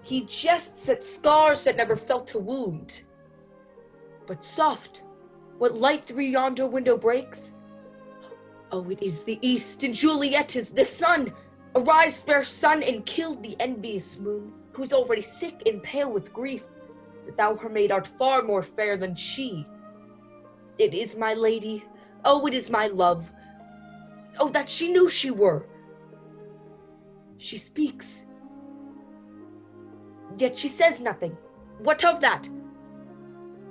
He jests at scars that never felt a wound. But soft, what light through yonder window breaks? Oh, it is the east, and Juliet is the sun. Arise, fair sun, and kill the envious moon, who is already sick and pale with grief, that thou her maid art far more fair than she. It is my lady, oh, it is my love. Oh, that she knew she were. She speaks, yet she says nothing. What of that?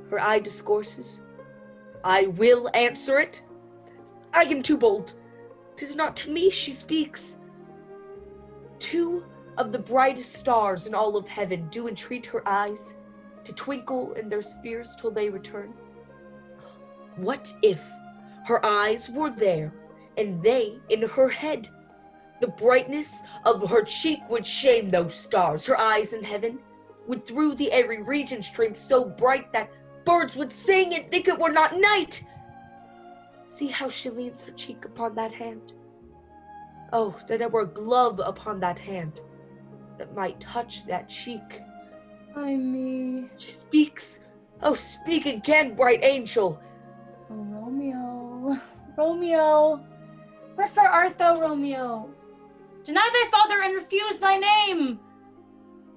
Her eye discourses. I will answer it. I am too bold. 'Tis not to me she speaks. 2 of the brightest stars in all of heaven do entreat her eyes to twinkle in their spheres till they return. What if her eyes were there, and they in her head? The brightness of her cheek would shame those stars. Her eyes in heaven would through the airy region stream so bright that birds would sing and think it were not night. See how she leans her cheek upon that hand. Oh, that there were a glove upon that hand that might touch that cheek. Ay me. She speaks. Oh, speak again, bright angel. Oh, Romeo. Romeo. Wherefore art thou, Romeo? Deny thy father and refuse thy name.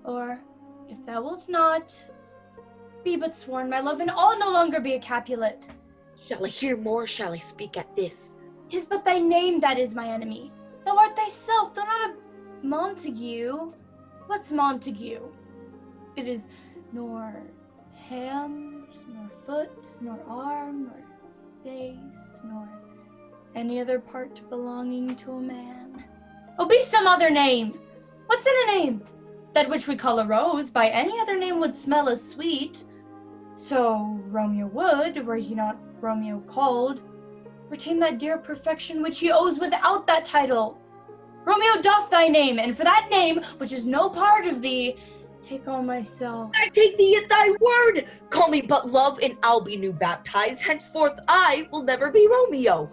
Or, if thou wilt not, be but sworn, my love, and I'll no longer be a Capulet. Shall I hear more? Shall I speak at this? 'Tis but thy name that is my enemy. Thou art thyself, though not a Montague. What's Montague? It is nor hand, nor foot, nor arm, nor face, nor any other part belonging to a man. Oh, be some other name. What's in a name? That which we call a rose by any other name would smell as sweet. So Romeo would, were he not Romeo called, retain that dear perfection which he owes without that title. Romeo doff thy name, and for that name, which is no part of thee, take on myself. I take thee at thy word. Call me but love, and I'll be new baptized. Henceforth I will never be Romeo.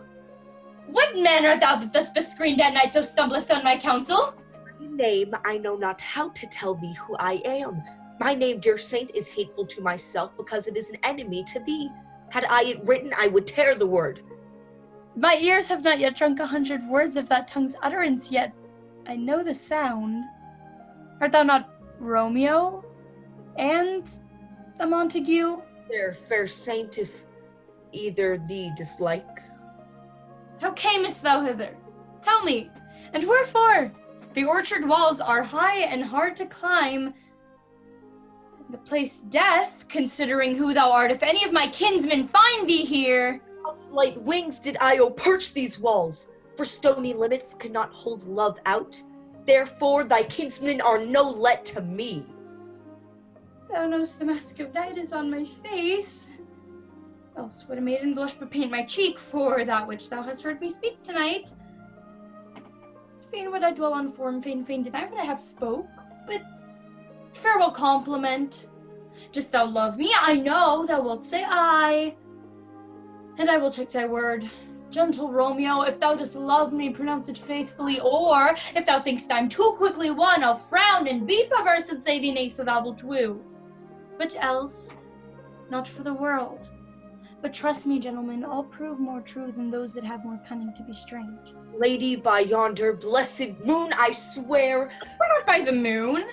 What man art thou that thus bescreened at night so stumblest on my counsel? My name I know not how to tell thee who I am. My name, dear saint, is hateful to myself because it is an enemy to thee. Had I it written, I would tear the word. My ears have not yet drunk 100 words of that tongue's utterance, yet I know the sound. Art thou not Romeo? And a Montague? Fair saint, if either thee dislike. How camest thou hither? Tell me, and wherefore? The orchard walls are high and hard to climb. The place death, considering who thou art, if any of my kinsmen find thee here. Whose light wings did Io perch these walls? For stony limits could not hold love out. Therefore thy kinsmen are no let to me. Thou know'st the mask of night is on my face. Else would a maiden blush but paint my cheek for that which thou hast heard me speak tonight. Fain would I dwell on form, fain deny what I have spoke, but farewell compliment. Dost thou love me? I know thou wilt say aye, and I will take thy word. Gentle Romeo, if thou dost love me, pronounce it faithfully, or if thou thinkst I'm too quickly won, I'll frown and be perverse and say thee nay, so thou wilt woo. But else, not for the world. But trust me, gentlemen, I'll prove more true than those that have more cunning to be strange. Lady, by yonder blessed moon, I swear. Not by the moon,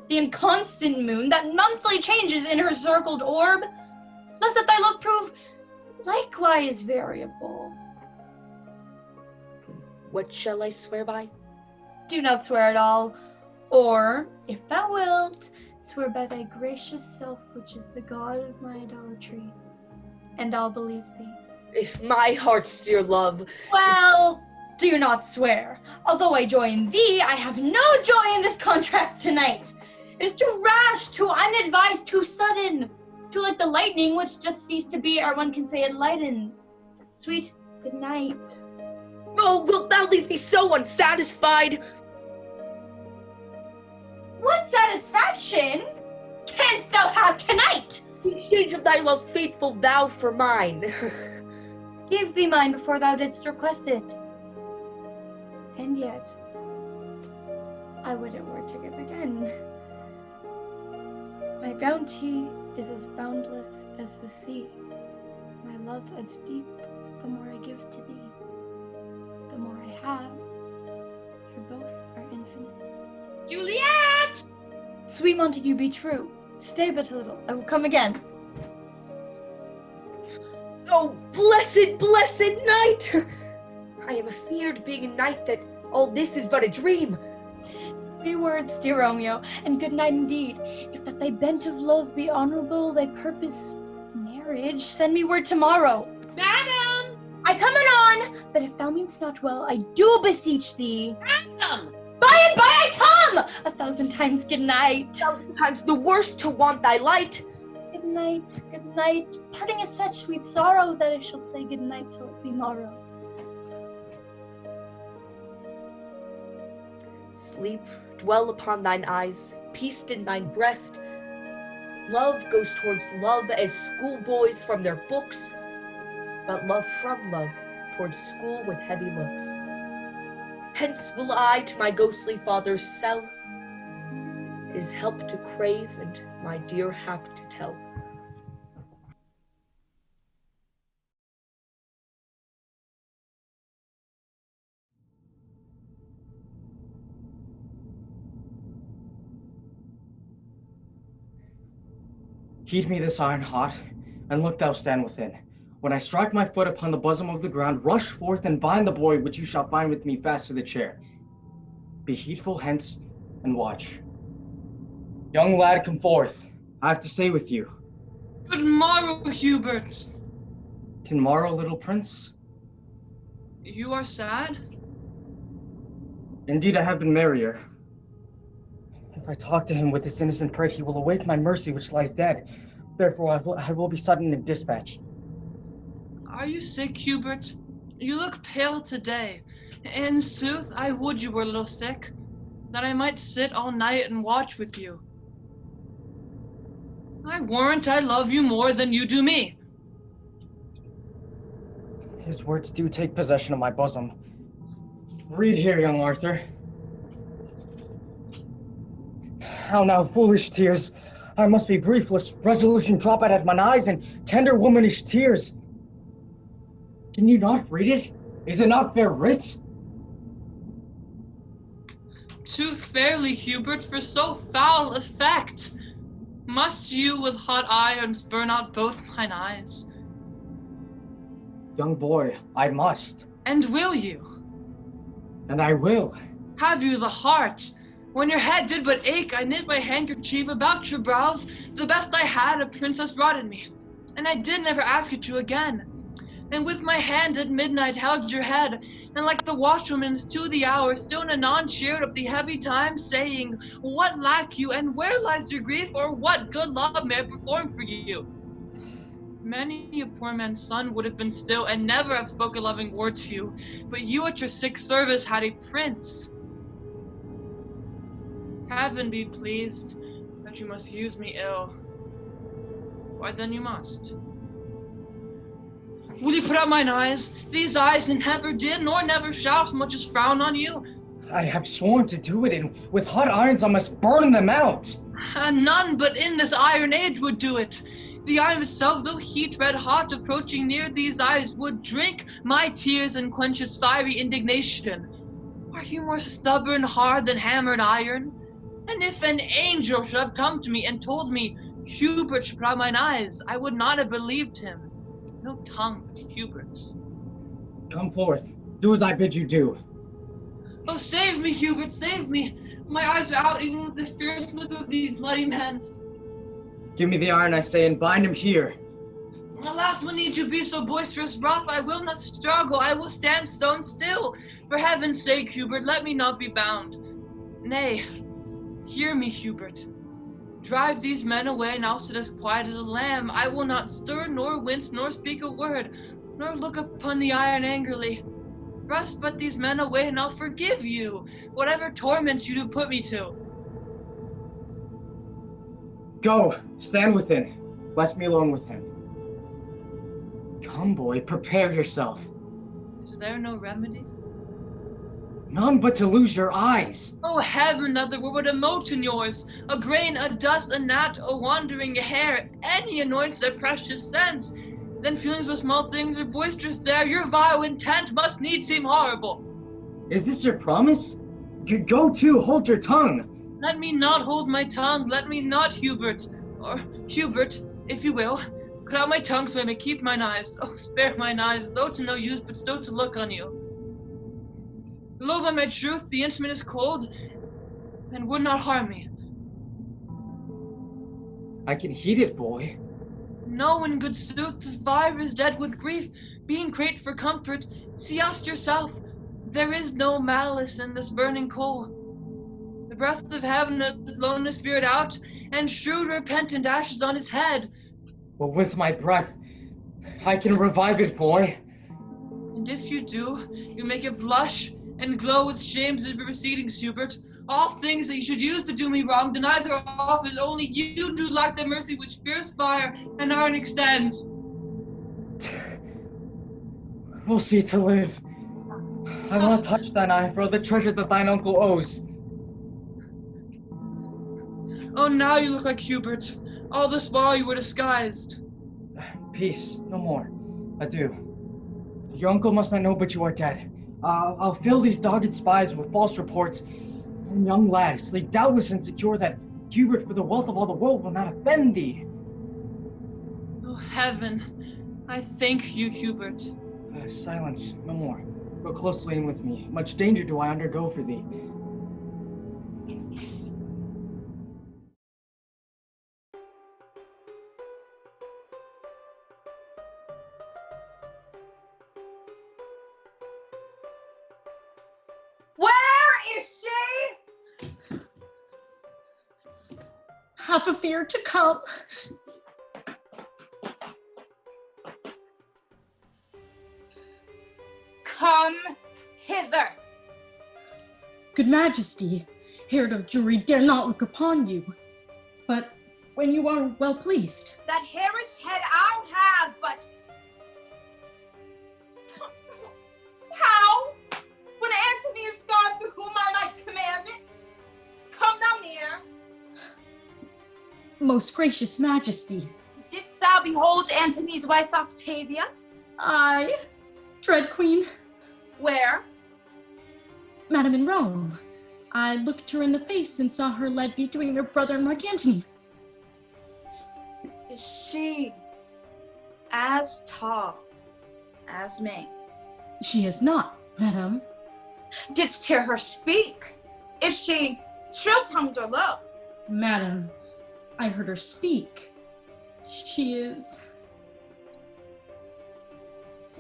the inconstant moon that monthly changes in her circled orb, lest that thy look prove likewise variable. What shall I swear by? Do not swear at all, or, if thou wilt, swear by thy gracious self, which is the god of my idolatry, and I'll believe thee. If my heart's dear love. Well, do not swear. Although I joy in thee, I have no joy in this contract tonight. It is too rash, too unadvised, too sudden. Too like the lightning which doth cease to be, or one can say it lightens. Sweet good night. Oh, wilt thou leave me so unsatisfied? What satisfaction canst thou have tonight? The exchange of thy love's faithful vow for mine. Give thee mine before thou didst request it. And yet, I would it were to give again. My bounty is as boundless as the sea. My love as deep, the more I give to thee. The more I have, for both are infinite. Juliet! Sweet Montague, be true. Stay but a little. I will come again. Oh, blessed, blessed night! I am afeard, being a knight, that all this is but a dream. 3 words, dear Romeo, and good night indeed. If that thy bent of love be honorable, thy purpose marriage, send me word tomorrow. Madam! I come anon, but if thou meanst not well, I do beseech thee. Madam! By and by I come! 1,000 times good night. 1,000 times the worse to want thy light. Good night, good night. Parting is such sweet sorrow that I shall say good night till it be morrow. Sleep, dwell upon thine eyes, peace in thine breast. Love goes towards love as schoolboys from their books, but love from love towards school with heavy looks. Hence will I to my ghostly father sell his help to crave and my dear hap to tell. Heat me this iron hot, and look thou stand within. When I strike my foot upon the bosom of the ground, rush forth and bind the boy which you shall find with me fast to the chair. Be heedful hence, and watch. Young lad, come forth. I have to stay with you. Good morrow, Hubert. Tomorrow, little prince? You are sad? Indeed, I have been merrier. If I talk to him with this innocent prate, he will awake my mercy which lies dead. Therefore, I will be sudden in dispatch. Are you sick, Hubert? You look pale today. In sooth, I would you were a little sick, that I might sit all night and watch with you. I warrant I love you more than you do me. His words do take possession of my bosom. Read here, young Arthur. How now, foolish tears! I must be briefless, resolution drop out of mine eyes, and tender womanish tears. Can you not read it? Is it not fair writ? Too fairly, Hubert, for so foul effect. Must you with hot irons burn out both mine eyes? Young boy, I must. And will you? And I will. Have you the heart? When your head did but ache, I knit my handkerchief about your brows. The best I had a princess brought in me, and I did never ask it you again. And with my hand at midnight held your head, and like the washwoman's to the hour, still and anon cheered up the heavy time, saying, what lack you, and where lies your grief, or what good love may I perform for you? Many a poor man's son would have been still, and never have spoke a loving word to you, but you at your sick service had a prince. Heaven be pleased that you must use me ill. Why then you must. Will you put out mine eyes? These eyes never did, nor never shall so much as frown on you. I have sworn to do it, and with hot irons I must burn them out. None but in this iron age would do it. The iron itself, though heat red hot, approaching near these eyes, would drink my tears and quench its fiery indignation. Are you more stubborn, hard than hammered iron? And if an angel should have come to me and told me Hubert should put out mine eyes, I would not have believed him. No tongue but Hubert's. Come forth. Do as I bid you do. Oh, save me, Hubert, save me. My eyes are out even with the fierce look of these bloody men. Give me the iron, I say, and bind him here. Alas, when need you be so boisterous rough? I will not struggle, I will stand stone still. For heaven's sake, Hubert, let me not be bound. Nay, hear me, Hubert. Drive these men away, and I'll sit as quiet as a lamb. I will not stir, nor wince, nor speak a word, nor look upon the iron angrily. Thrust but these men away, and I'll forgive you, whatever torment you do put me to. Go, stand within. Let me alone with him. Come, boy, prepare yourself. Is there no remedy? None but to lose your eyes. Oh heaven, that there were but a mote in yours, a grain, a dust, a gnat, a wandering hair, any annoys their precious sense. Then feelings for small things are boisterous there, your vile intent must needs seem horrible. Is this your promise? Go to, hold your tongue. Let me not hold my tongue, let me not, Hubert, or Hubert, if you will. Cut out my tongue so I may keep mine eyes. Oh, spare mine eyes, though to no use, but still to look on you. Lo, by my truth, the instrument is cold, and would not harm me. I can heed it, boy. No, in good sooth, the fire is dead with grief, being great for comfort. See us yourself, there is no malice in this burning coal. The breath of heaven hath blown the spirit out, and strewed repentant ashes on his head. But with my breath, I can revive it, boy. And if you do, you make it blush and glow with shames of your proceedings, Hubert. All things that you should use to do me wrong, deny their office, only you do lack the mercy which fierce fire and iron extends. We'll see to live. I will not touch thine eye for the treasure that thine uncle owes. Oh, now you look like Hubert. All this while you were disguised. Peace, no more. Adieu. Your uncle must not know but you are dead. I'll fill these dogged spies with false reports. And young lad, sleep doubtless and secure that Hubert, for the wealth of all the world, will not offend thee. Oh, heaven, I thank you, Hubert. Silence, no more. Go closely in with me. Much danger do I undergo for thee. Have a fear to come. Come hither. Good Majesty, Herod of Jewry dare not look upon you. But when you are well pleased. That Herod's head I'll have, but how? When Antony is gone, through whom I might command it? Come thou near. Most gracious Majesty. Didst thou behold Antony's wife Octavia? Aye, dread Queen. Where? Madam, in Rome. I looked her in the face and saw her led between her brother and Mark Antony. Is she as tall as me? She is not, Madam. Didst hear her speak? Is she shrill-tongued or low? Madam, I heard her speak. She is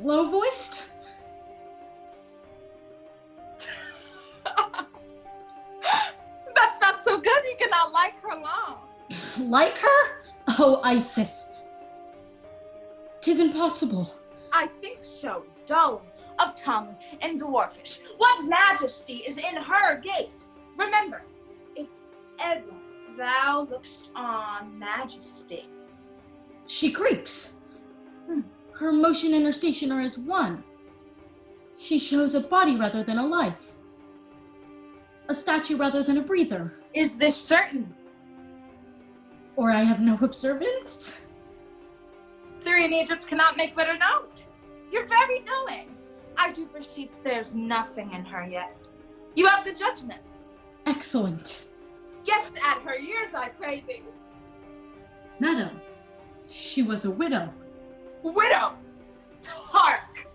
low-voiced? That's not so good. You cannot like her long. Like her? Oh, Isis. 'Tis impossible. I think so. Dull of tongue and dwarfish. What majesty is in her gait? Remember, if ever thou look'st on majesty. She creeps. Her motion and her station are as one. She shows a body rather than a life. A statue rather than a breather. Is this certain? Or I have no observance? Three in Egypt cannot make better note. Your very knowing. I do perceive there's nothing in her yet. You have the judgment. Excellent. Guess at her years, I pray thee. Madam, she was a widow. Widow! Hark!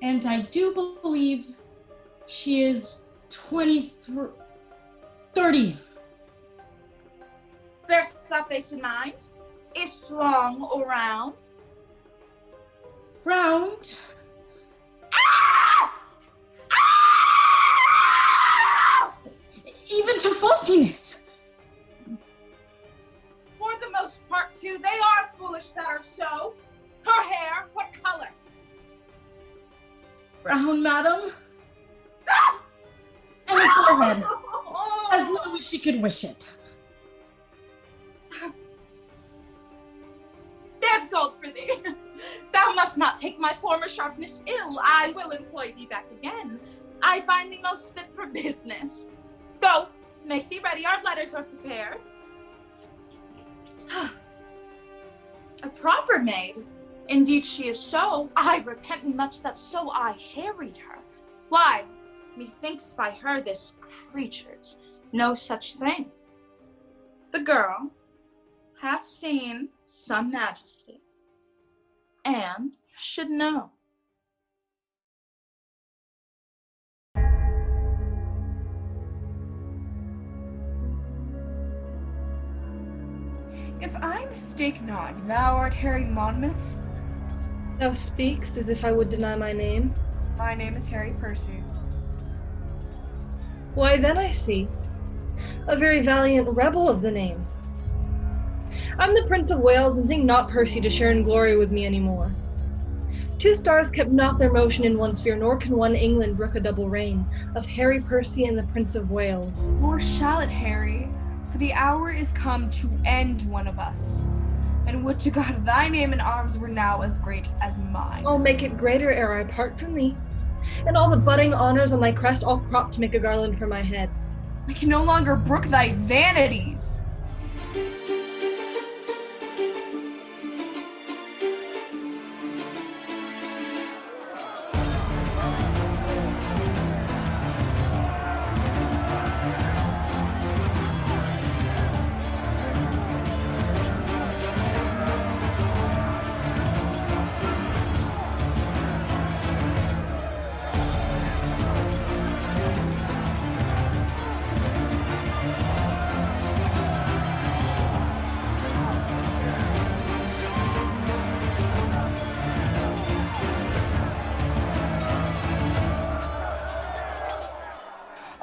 And I do believe she is 30. Bear'st thou face in mind? Is long or round? Round. Ah! Ah! Even to faultiness. For the most part, too, they are foolish that are so. Her hair, what color? Brown, madam. Ah! And a forehead, as long as she could wish it. There's gold for thee. Thou must not take my former sharpness ill. I will employ thee back again. I find thee most fit for business. Go, make thee ready, our letters are prepared. A proper maid? Indeed she is so. I repent me much that so I harried her. Why, methinks by her this creature's no such thing. The girl hath seen some majesty, and should know. If I mistake not, thou art Harry Monmouth? Thou speaks as if I would deny my name. My name is Harry Percy. Why then I see a very valiant rebel of the name. I'm the Prince of Wales, and think not Percy to share in glory with me any more. 2 stars kept not their motion in one sphere, nor can one England brook a double reign of Harry Percy and the Prince of Wales. Nor shall it, Harry, for the hour is come to end one of us. And would to God thy name and arms were now as great as mine. I'll make it greater ere I part from thee, and all the budding honors on thy crest I'll crop to make a garland for my head. I can no longer brook thy vanities.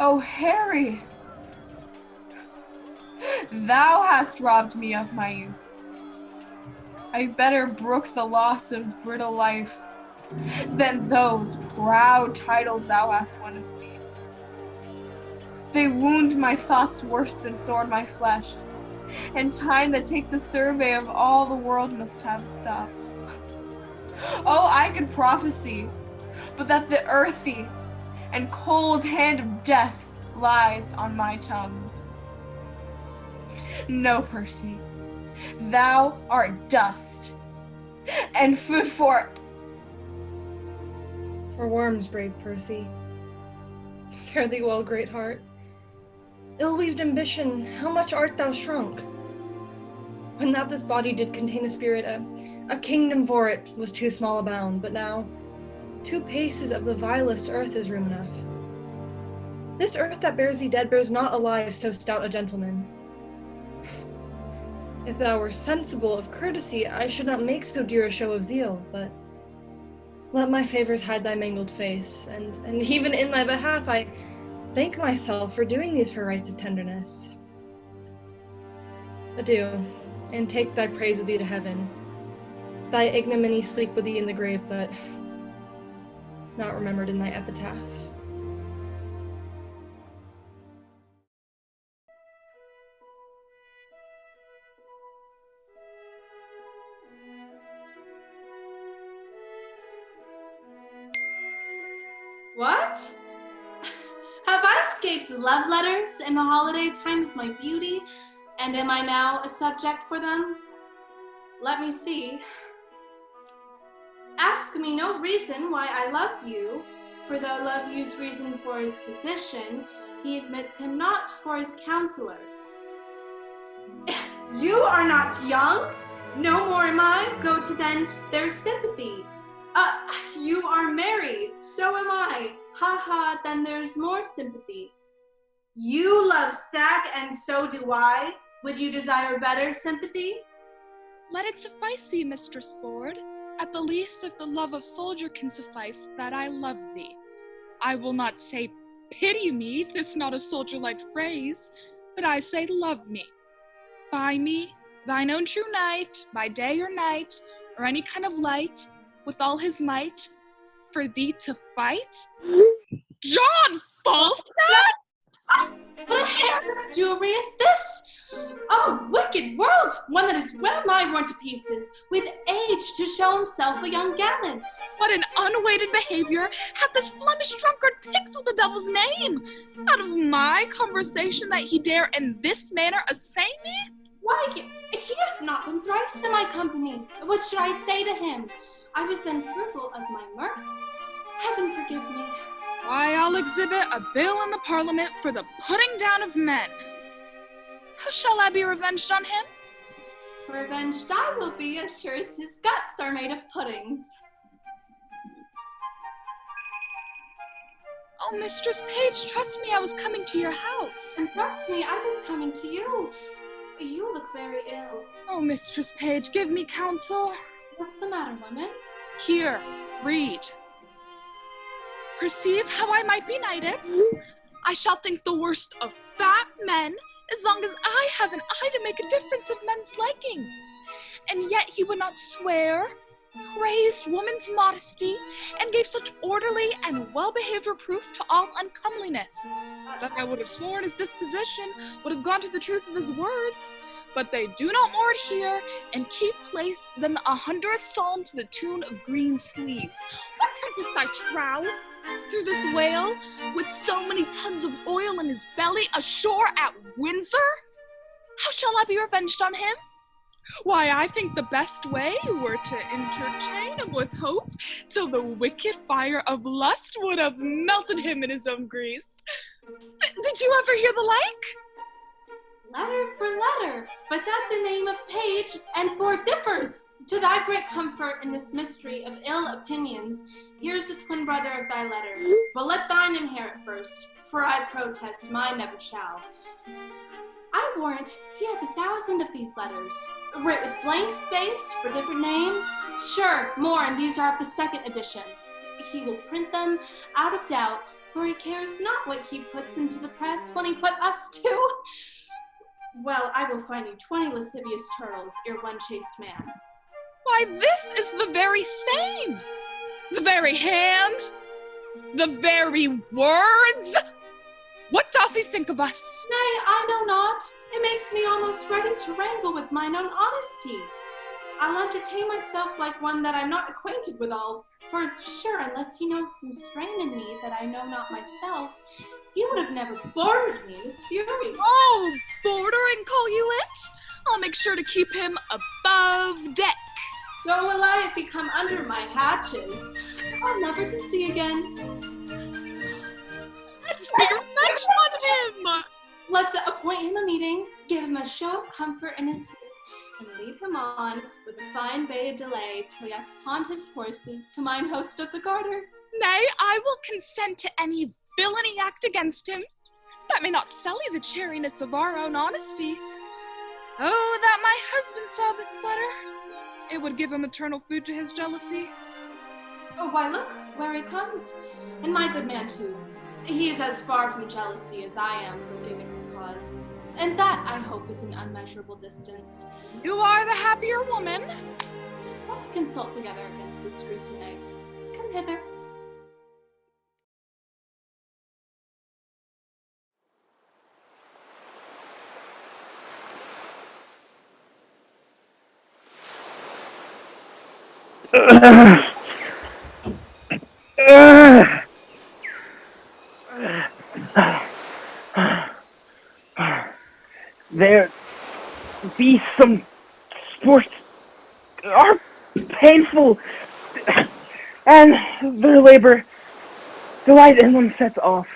Oh, Harry! Thou hast robbed me of my youth. I better brook the loss of brittle life than those proud titles thou hast won of me. They wound my thoughts worse than sword my flesh, and time that takes a survey of all the world must have stopped. Oh, I could prophesy, but that the earthy and cold hand of death lies on my tongue. No, Percy, thou art dust, and food for worms, brave Percy. Fare thee well, great heart. Ill-weaved ambition, how much art thou shrunk? When that this body did contain a spirit, a kingdom for it was too small a bound, but now 2 paces of the vilest earth is room enough. This earth that bears thee dead bears not alive so stout a gentleman. If thou were sensible of courtesy, I should not make so dear a show of zeal, but let my favors hide thy mangled face, and even in thy behalf I thank myself for doing these for rites of tenderness. Adieu, and take thy praise with thee to heaven. Thy ignominy sleep with thee in the grave, but not remembered in thy epitaph. What? Have I escaped love letters in the holiday time of my beauty, and am I now a subject for them? Let me see. Ask me no reason why I love you, for though love use reason for his physician, he admits him not for his counselor. You are not young, no more am I, go to then their sympathy. You are married, so am I, ha ha, then there's more sympathy. You love sack, and so do I, would you desire better sympathy? Let it suffice thee, Mistress Ford. At the least, if the love of soldier can suffice, that I love thee. I will not say, pity me, this not a soldier-like phrase, but I say, love me. By me, thine own true knight, by day or night, or any kind of light, with all his might, for thee to fight? John Falstaff? What a hair of jewelry is this? Oh, wicked world! One that is well nigh worn to pieces, with age to show himself a young gallant. What an unweighted behavior hath this Flemish drunkard picked with the devil's name! Out of my conversation that he dare in this manner assay me? Why, he hath not been thrice in my company. What should I say to him? I was then frugal of my mirth. Heaven forgive me. Why, I'll exhibit a bill in the Parliament for the putting down of men. How shall I be revenged on him? Revenged I will be as sure as his guts are made of puddings. Oh, Mistress Page, trust me, I was coming to your house. And trust me, I was coming to you. You look very ill. Oh, Mistress Page, give me counsel. What's the matter, woman? Here, read. Perceive how I might be knighted. I shall think the worst of fat men, as long as I have an eye to make a difference of men's liking. And yet he would not swear, praised woman's modesty, and gave such orderly and well-behaved reproof to all uncomeliness, that I would have sworn his disposition would have gone to the truth of his words. But they do not more adhere and keep place than the 100th psalm to the tune of green sleeves. What tempest I trow through this whale, with so many tons of oil in his belly, ashore at Windsor? How shall I be revenged on him? Why, I think the best way were to entertain him with hope, till the wicked fire of lust would have melted him in his own grease. Did you ever hear the like? Letter for letter, but that the name of Page and for differs. To thy great comfort in this mystery of ill opinions, here's the twin brother of thy letter. But let thine inherit first, for I protest mine never shall. I warrant he hath 1,000 of these letters, writ with blank space for different names. Sure, more, and these are of the second edition. He will print them out of doubt, for he cares not what he puts into the press when he put us to. Well, I will find you 20 lascivious turtles ere one chaste man. Why, this is the very same! The very hand! The very words! What doth he think of us? Nay, I know not. It makes me almost ready to wrangle with mine own honesty. I'll entertain myself like one that I'm not acquainted withal, for sure, unless he knows some strain in me that I know not myself, he would have never bordered me in his fury. Oh, bordering, call you it? I'll make sure to keep him above deck. So will I if he come under my hatches. I'll never to see again. Let's be revenge on him! Let's appoint him a meeting, give him a show of comfort in his suit, and lead him on with a fine bay delay till he hath pawned his horses to mine host of the garter. Nay, I will consent to any villainy act against him, that may not sully the chariness of our own honesty. Oh, that my husband saw this letter! It would give him eternal food to his jealousy. Oh, why look, where he comes, and my good man too. He is as far from jealousy as I am from giving him cause, and that, I hope, is an unmeasurable distance. You are the happier woman. Let's consult together against this gruesome night. Come hither. There be some sports are painful, and their labor delight in them sets off.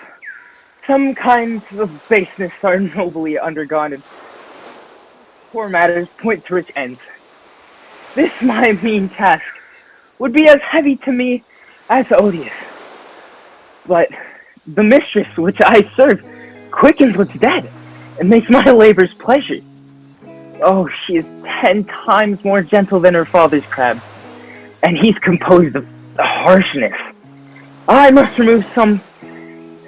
Some kinds of baseness are nobly undergone, and poor matters point to rich ends. This my mean task would be as heavy to me as odious. But the mistress which I serve quickens what's dead, and makes my labors pleasure. Oh, she is 10 times more gentle than her father's crab, and he's composed of harshness. I must remove some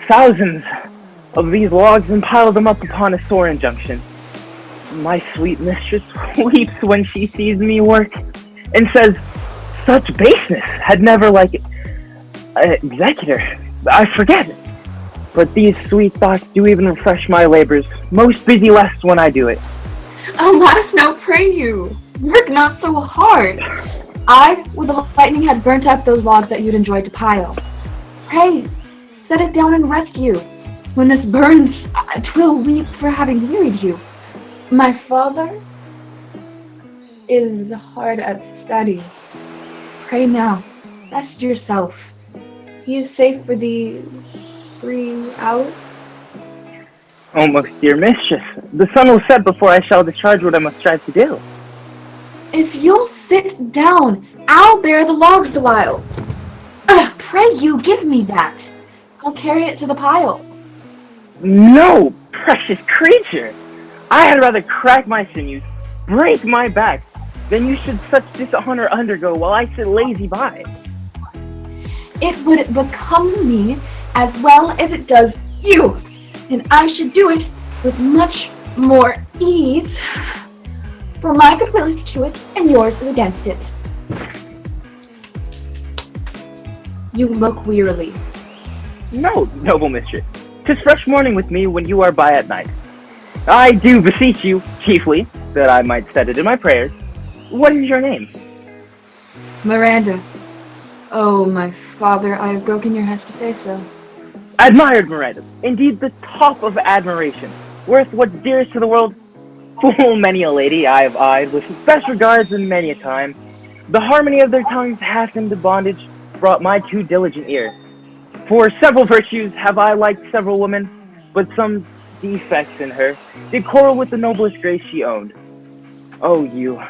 thousands of these logs and pile them up upon a sore injunction. My sweet mistress weeps when she sees me work, and says, such baseness had never like executor. I forget. but these sweet thoughts do even refresh my labors. Most busy less when I do it. Alas, now pray you, work not so hard. I, with the lightning, had burnt up those logs that you'd enjoyed to pile. Pray, set it down and rest you. When this burns, 'twill weep for having wearied you. My father is hard at study. Pray now, rest yourself. He is safe for these 3 hours. Almost, dear mistress. The sun will set before I shall discharge what I must strive to do. If you'll sit down, I'll bear the logs a while. Pray you, give me that. I'll carry it to the pile. No, precious creature! I had rather crack my sinews, break my back, than you should such dishonor undergo while I sit lazy by. It would become me as well as it does you, and I should do it with much more ease, for my good will is to it, and yours is against it. You look wearily. No, noble mistress. 'Tis fresh morning with me when you are by at night. I do beseech you, chiefly, that I might set it in my prayers. What is your name? Miranda. Oh, my father, I have broken your heart to say so. Admired Miranda, indeed the top of admiration, worth what's dearest to the world. Full many a lady I have eyed with best regards in many a time. The harmony of their tongues hath into bondage brought my too diligent ear. For several virtues have I liked several women, but some defects in her did quarrel with the noblest grace she owned. Oh, you,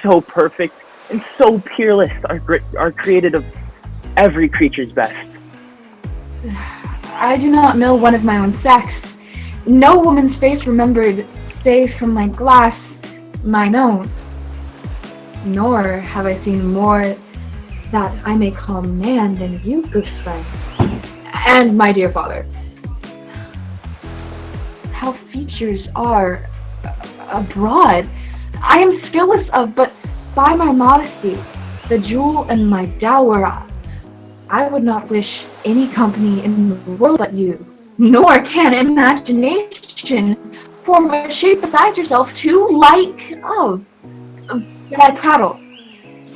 so perfect and so peerless, are created of every creature's best. I do not know one of my own sex. No woman's face remembered, save from my glass, mine own. Nor have I seen more that I may call man than you, good friend, and my dear father. How features are abroad, I am skilless of, but by my modesty, the jewel and my dower, I would not wish any company in the world but you, nor can imagination form a shape beside yourself too like of. But I prattle,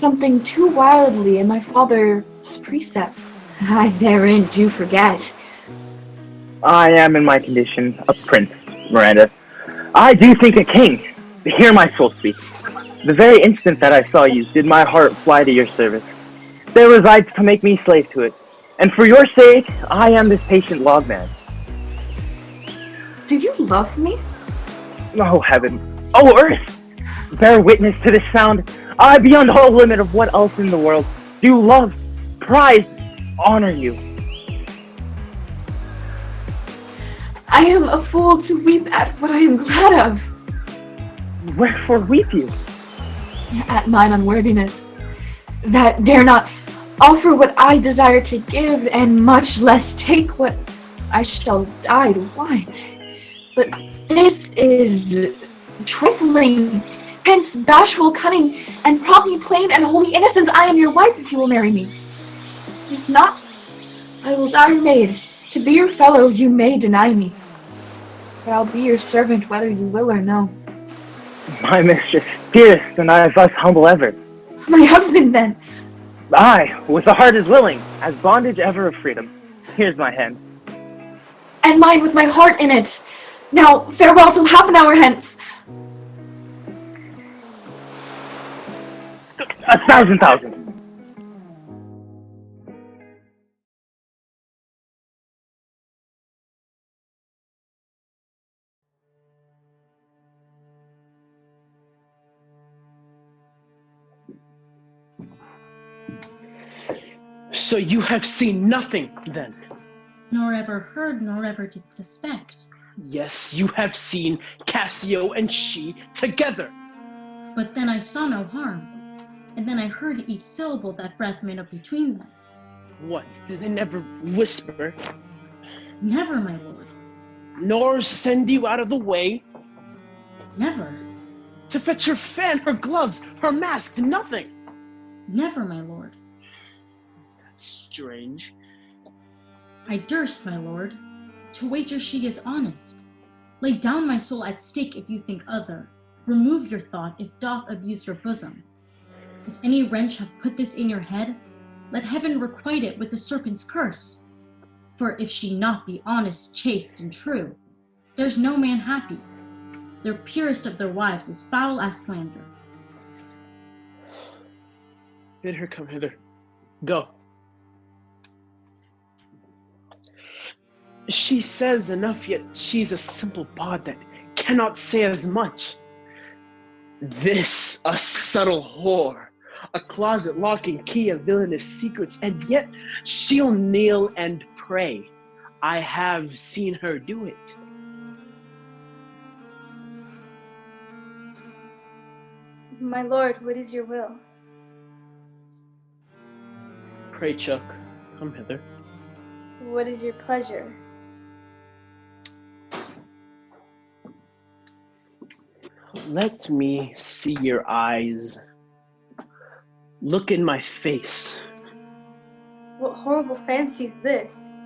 something too wildly in my father's precepts. I therein do forget. I am in my condition a prince, Miranda. I do think a king. Hear my soul speak. The very instant that I saw you, did my heart fly to your service. There resides to make me slave to it. And for your sake, I am this patient logman. Do you love me? Oh, heaven. Oh, earth! Bear witness to this sound. I, beyond all limit of what else in the world, do love, prize, honor you. I am a fool to weep at what I am glad of. Wherefore weep you? At mine unworthiness, that dare not offer what I desire to give, and much less take what I shall die to want. But this is trifling, hence bashful cunning, and promptly plain and holy innocence. I am your wife if you will marry me. If not, I will die your maid. To be your fellow you may deny me, but I'll be your servant whether you will or no. My mistress, dearest, and I thus humble ever. My husband, then. I, with a heart as willing, as bondage ever of freedom. Here's my hand. And mine with my heart in it. Now, farewell till half an hour hence. 1,000,000. So you have seen nothing, then? Nor ever heard, nor ever did suspect. Yes, you have seen Cassio and she together. But then I saw no harm, and then I heard each syllable that breath made up between them. What, did they never whisper? Never, my lord. Nor send you out of the way? Never. To fetch her fan, her gloves, her mask, nothing? Never, my lord. That's strange. I durst, my lord. to wager she is honest. Lay down my soul at stake if you think other. Remove your thought if doth abuse your bosom. If any wrench have put this in your head, let heaven requite it with the serpent's curse. For if she not be honest, chaste, and true, there's no man happy. Their purest of their wives is foul as slander. Bid her come hither. Go. She says enough, yet she's a simple bawd that cannot say as much. This a subtle whore, a closet lock and key of villainous secrets, and yet she'll kneel and pray. I have seen her do it. My lord, what is your will? Pray, Chuck, come hither. What is your pleasure? Let me see your eyes. Look in my face. What horrible fancy is this?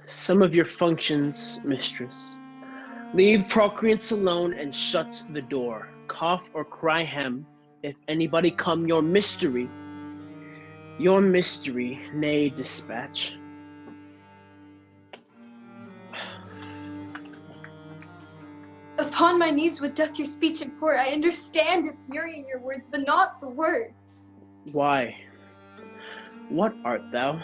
Some of your functions, mistress. Leave procreants alone and shut the door. Cough or cry hem, if anybody come your mystery, nay dispatch. Upon my knees, what doth your speech import? I understand the fury in your words, but not the words. Why? What art thou?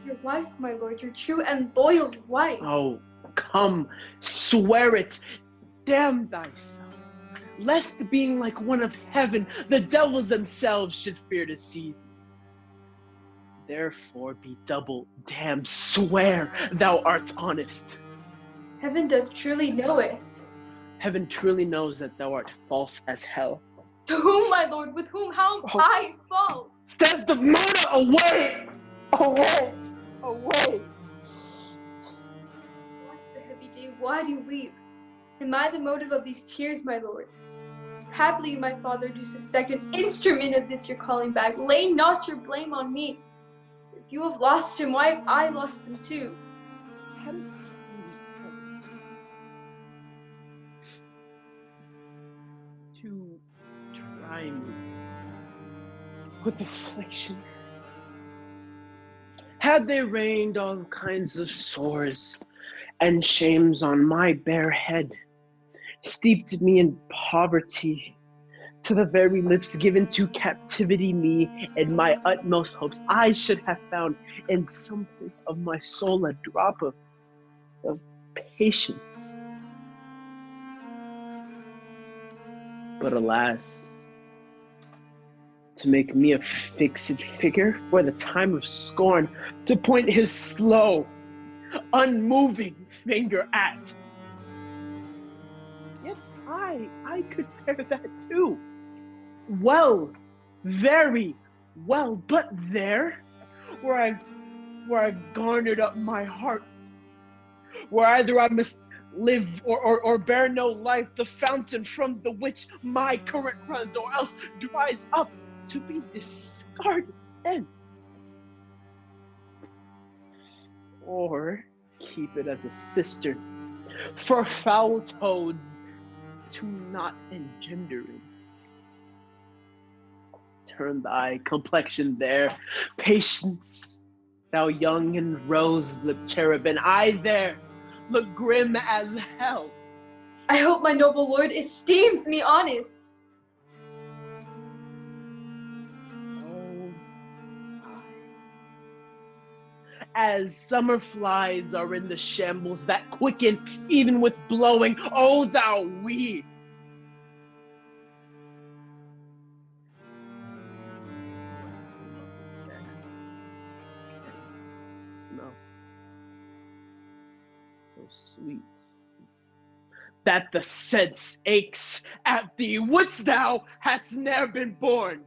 Your wife, my lord, your true and loyal wife. Oh, come, swear it. Damn thyself, lest being like one of heaven, the devils themselves should fear to seize thee. Therefore be double damned, swear thou art honest. Heaven doth truly know it. Heaven truly knows that thou art false as hell. To whom, my lord? With whom? How am I false? That's the murder! Away! Away! Away! Bless the heavy day. Why do you weep? Am I the motive of these tears, my lord? Haply my father do suspect an instrument of this your calling back. Lay not your blame on me. If you have lost him, why have I lost him too? To try me with affliction. Had they rained all kinds of sores and shames on my bare head, steeped me in poverty, to the very lips given to captivity me and my utmost hopes, I should have found in some place of my soul a drop of patience. But alas, to make me a fixed figure for the time of scorn, to point his slow, unmoving finger at. Yet I could bear that too. Well, very well, but there, where I've garnered up my heart, where either I must live or bear no life, the fountain from the which my current runs, or else dries up to be discarded then. Or keep it as a cistern for foul toads to not engendering. Turn thy complexion there, patience, thou young and rose-lipped cherubin, I there look grim as hell. I hope my noble lord esteems me honest. Oh, as summer flies are in the shambles that quicken even with blowing, oh thou weed. Smells so sweet that the sense aches at thee. Wouldst thou hadst ne'er been born?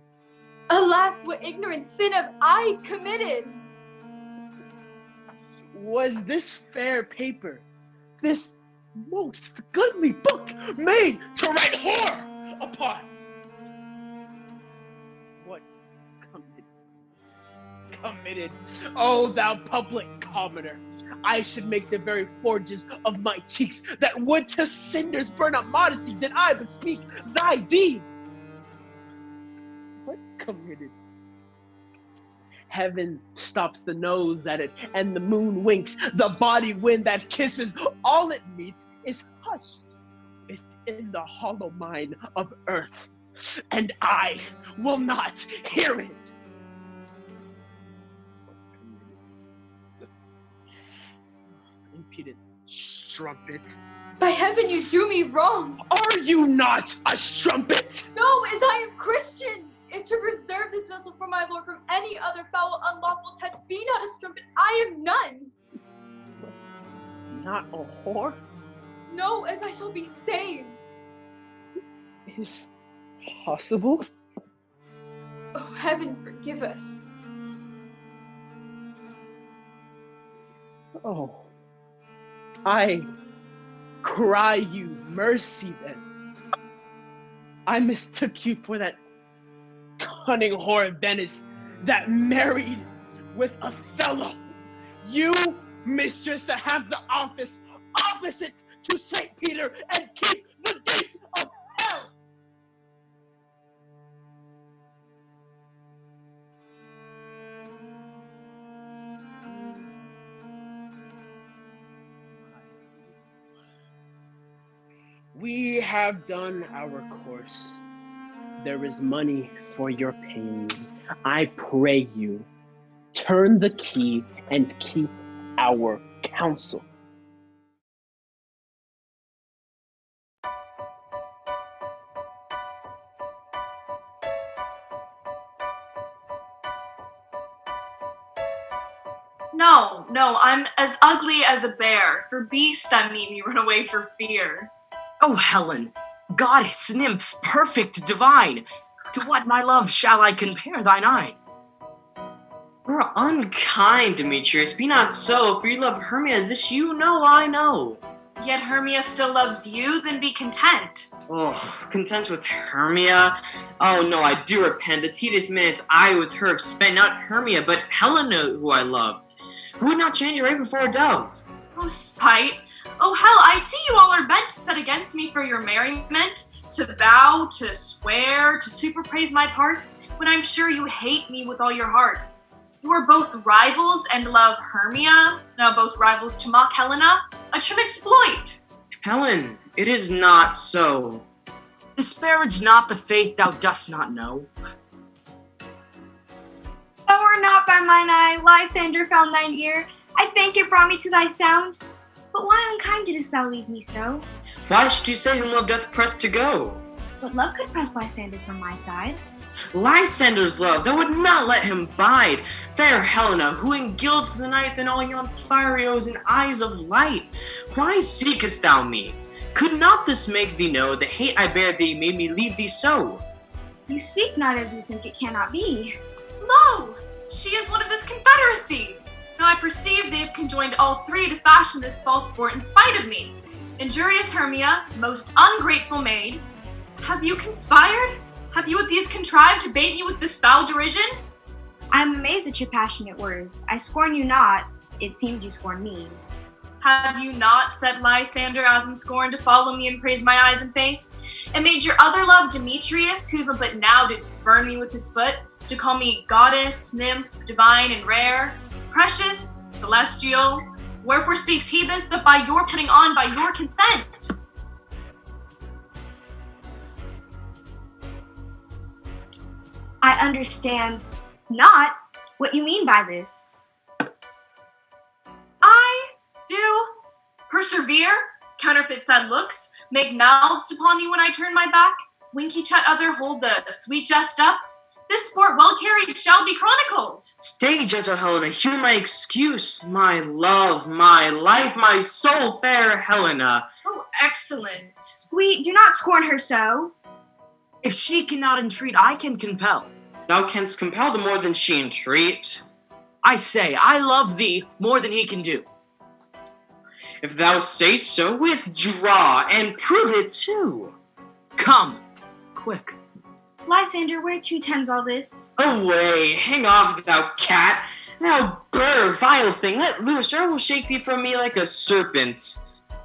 Alas, what ignorant sin have I committed? Was this fair paper, this most goodly book, made to write whore upon? What committed committed. Oh, thou public commoner, I should make the very forges of my cheeks that would to cinders burn up modesty did I bespeak thy deeds. What committed? Heaven stops the nose at it, and the moon winks. The body wind that kisses all it meets is hushed within the hollow mine of earth, and I will not hear it. Impudent strumpet. By heaven, you do me wrong. Are you not a strumpet? No, as I am Christian. If to preserve this vessel for my lord from any other foul, unlawful touch, be not a strumpet, I am none. Not a whore? No, as I shall be saved. Is it possible? Oh, heaven forgive us. Oh, I cry you mercy then. I mistook you for that cunning whore of Venice that married with Othello. You, mistress, that have the office opposite to St. Peter and keep the gates of hell. We have done our course. There is money for your pains. I pray you, turn the key and keep our counsel. No, I'm as ugly as a bear. For beasts that meet me run away for fear. Oh, Helen, goddess, nymph, perfect, divine, to what, my love, shall I compare thine eye? You're unkind, Demetrius, be not so, for you love Hermia, this you know I know. Yet Hermia still loves you, then be content. Oh, content with Hermia? Oh no, I do repent, the tedious minutes I with her have spent, not Hermia, but Helena who I love. Who would not change her right before a dove? Oh, spite. Oh, hell, I see you all are bent to set against me for your merriment, to vow, to swear, to superpraise my parts, when I'm sure you hate me with all your hearts. You are both rivals and love Hermia, now both rivals to mock Helena, a trim exploit. Helen, it is not so. Disparage not the faith thou dost not know. Thou art not by mine eye, Lysander found thine ear. I thank it brought me to thy sound. But why unkind didst thou leave me so? Why should you say whom love doth press to go? But love could press Lysander from my side. Lysander's love, thou would not let him bide. Fair Helena, who engilds the night in all yon fiery oes and eyes of light. Why seekest thou me? Could not this make thee know the hate I bear thee made me leave thee so? You speak not as you think it cannot be. Lo! She is one of this confederacy. Now I perceive they have conjoined all three to fashion this false sport in spite of me. Injurious Hermia, most ungrateful maid, have you conspired? Have you with these contrived to bait me with this foul derision? I am amazed at your passionate words. I scorn you not, it seems you scorn me. Have you not set Lysander as in scorn to follow me and praise my eyes and face? And made your other love Demetrius, who but now did spurn me with his foot, to call me goddess, nymph, divine, and rare, precious, celestial? Wherefore speaks he this, that by your putting on, by your consent? I understand not what you mean by this. I do persevere, counterfeit sad looks, make mouths upon me when I turn my back, wink each at other, hold the sweet jest up. This sport well carried shall be chronicled. Stay, gentle Helena, hear my excuse, my love, my life, my soul, fair Helena. Oh, excellent. Sweet, do not scorn her so. If she cannot entreat, I can compel. Thou canst compel the more than she entreat. I say, I love thee more than he can do. If thou say so, withdraw, and prove it too. Come, quick. Lysander, whereto tends all this? Away, hang off, thou cat. Thou burr, vile thing, let loose, or I will shake thee from me like a serpent.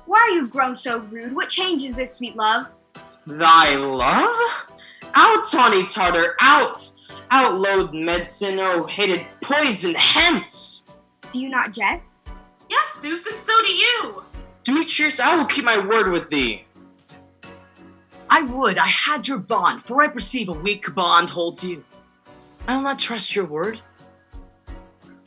Why are you grown so rude? What changes this, sweet love? Thy love? Out, tawny Tartar, out! Out, loathed medicine, oh hated poison, hence! Do you not jest? Yes, sooth, and so do you. Demetrius, I will keep my word with thee. I would I had your bond, for I perceive a weak bond holds you. I will not trust your word.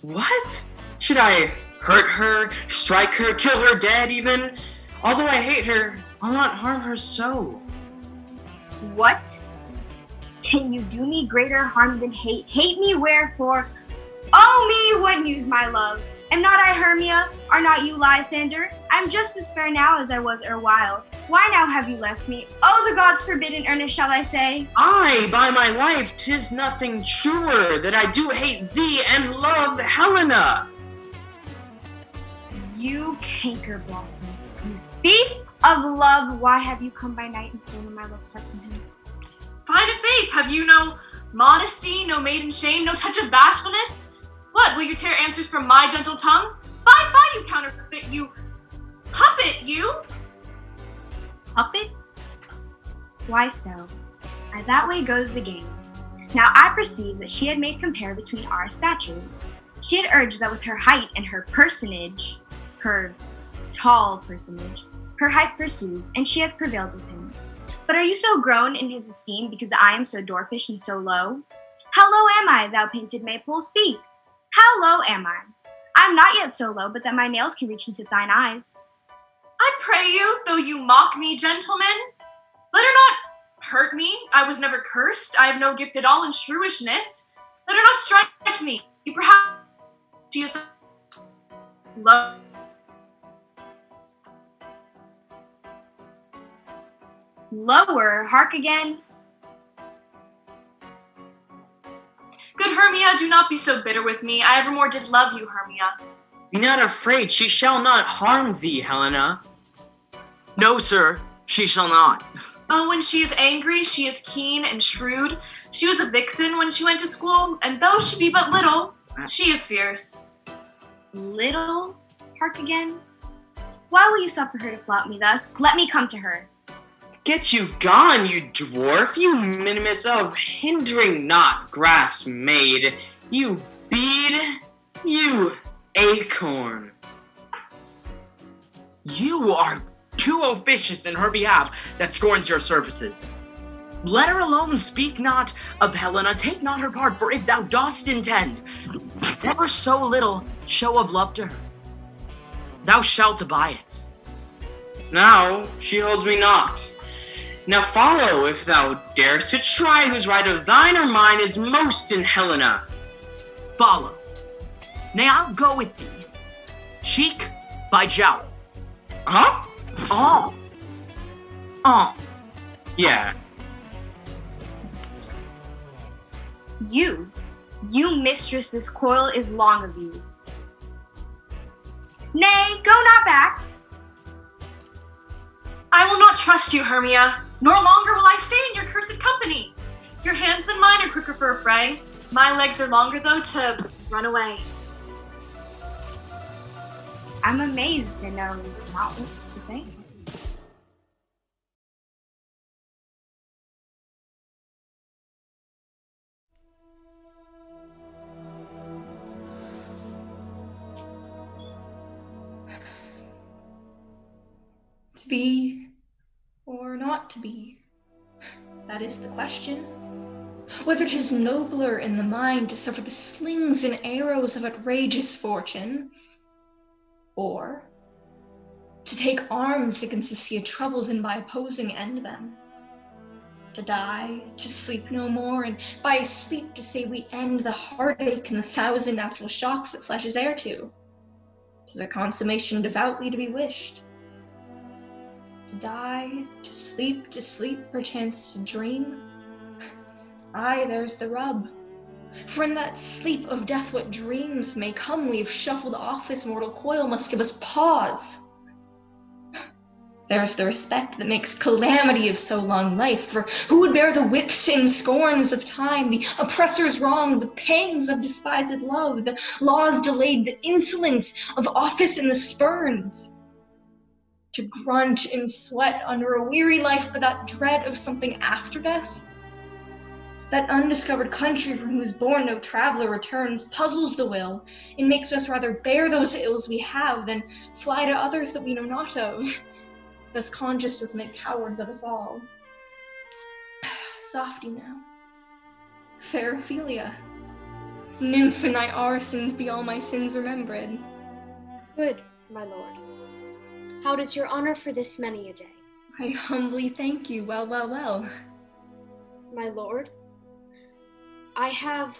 What? Should I hurt her, strike her, kill her dead even? Although I hate her, I'll not harm her so. What? Can you do me greater harm than hate? Hate me wherefore? Oh me, what news, my love? Am not I Hermia? Are not you Lysander? I'm just as fair now as I was erewhile. Why now have you left me? Oh, the gods forbid in earnest shall I say? Aye, by my life, 'tis nothing truer that I do hate thee and love Helena. You canker blossom, you thief of love, why have you come by night and stolen my love's heart from him? Fine of faith, have you no modesty, no maiden shame, no touch of bashfulness? What, will you tear answers from my gentle tongue? Fie, you counterfeit, you puppet, you! Puppet? Why so? That way goes the game. Now I perceive that she had made compare between our statures. She had urged that with her height and her personage, her tall personage, her height pursued, and she hath prevailed with him. But are you so grown in his esteem because I am so dwarfish and so low? How low am I, thou painted maypole? Speak! How low am I? I am not yet so low, but that my nails can reach into thine eyes. I pray you, though you mock me, gentlemen, let her not hurt me. I was never cursed. I have no gift at all in shrewishness. Let her not strike me. You perhaps she is low. Lower, hark again. Good Hermia, do not be so bitter with me. I evermore did love you, Hermia. Be not afraid, she shall not harm thee, Helena. No, sir, she shall not. Oh, when she is angry, she is keen and shrewd. She was a vixen when she went to school, and though she be but little, she is fierce. Little? Hark again. Why will you suffer her to flout me thus? Let me come to her. Get you gone, you dwarf, you minimus of hindering not grass maid, you bead, you acorn. You are too officious in her behalf that scorns your services. Let her alone, speak not of Helena, take not her part, for if thou dost intend, never so little show of love to her, thou shalt abide it. Now she holds me not. Now follow, if thou darest to try whose right of thine or mine is most in Helena. Follow. Nay, I'll go with thee. Cheek by jowl. Huh? Oh. Yeah. You mistress, this coil is long of you. Nay, go not back. I will not trust you, Hermia, nor longer will I stay in your cursed company. Your hands and mine are quicker for a fray. My legs are longer, though, to run away. I'm amazed to know not what to say. To be or not to be? That is the question. Whether 'tis nobler in the mind to suffer the slings and arrows of outrageous fortune, or to take arms against the sea of troubles and by opposing end them. To die, to sleep no more, and by sleep to say we end the heartache and the thousand natural shocks that flesh is heir to. 'Tis a consummation devoutly to be wished. To die, to sleep, perchance to dream. Aye, there's the rub. For in that sleep of death what dreams may come, we've shuffled off this mortal coil, must give us pause. There's the respect that makes calamity of so long life, for who would bear the whips and scorns of time, the oppressor's wrong, the pangs of despised love, the laws delayed, the insolence of office and the spurns? To grunt and sweat under a weary life for that dread of something after death? That undiscovered country from whose bourne no traveler returns puzzles the will, and makes us rather bear those ills we have than fly to others that we know not of. Thus conscious does make cowards of us all. Softy now. Fair Ophelia. Nymph in thy orisons be all my sins remembered. Good, my lord. How does your honor for this many a day? I humbly thank you, well. My lord, I have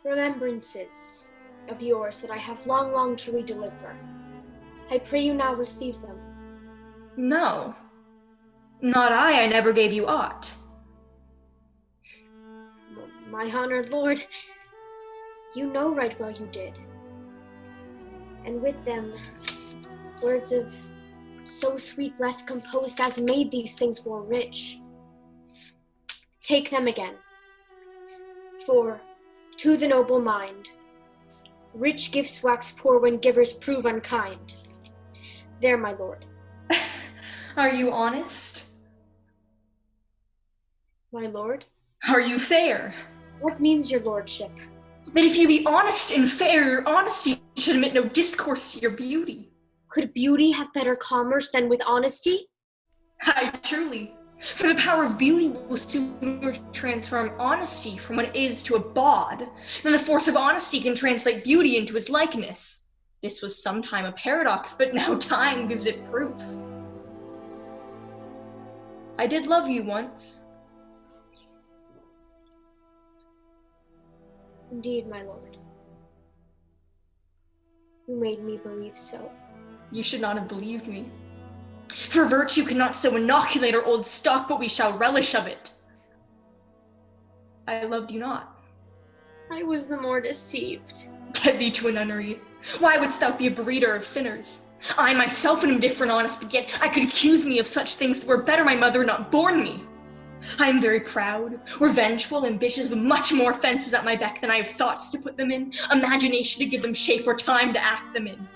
remembrances of yours that I have long longed to redeliver. I pray you now receive them. No, not I never gave you aught. My honored lord, you know right well you did. And with them, words of so sweet breath composed as made these things more rich. Take them again. For to the noble mind, rich gifts wax poor when givers prove unkind. There, my lord. Are you honest? My lord? Are you fair? What means your lordship? That if you be honest and fair, your honesty should admit no discourse to your beauty. Could beauty have better commerce than with honesty? Aye, truly. For the power of beauty will sooner transform honesty from what it is to a bawd than the force of honesty can translate beauty into his likeness. This was sometime a paradox, but now time gives it proof. I did love you once. Indeed, my lord. You made me believe so. You should not have believed me. For virtue cannot so inoculate our old stock, but we shall relish of it. I loved you not. I was the more deceived. Get thee to a nunnery. Why wouldst thou be a breeder of sinners? I myself am indifferent honest, but yet I could accuse me of such things that were better my mother had not borne me. I am very proud, revengeful, ambitious, with much more offences at my beck than I have thoughts to put them in, imagination to give them shape, or time to act them in.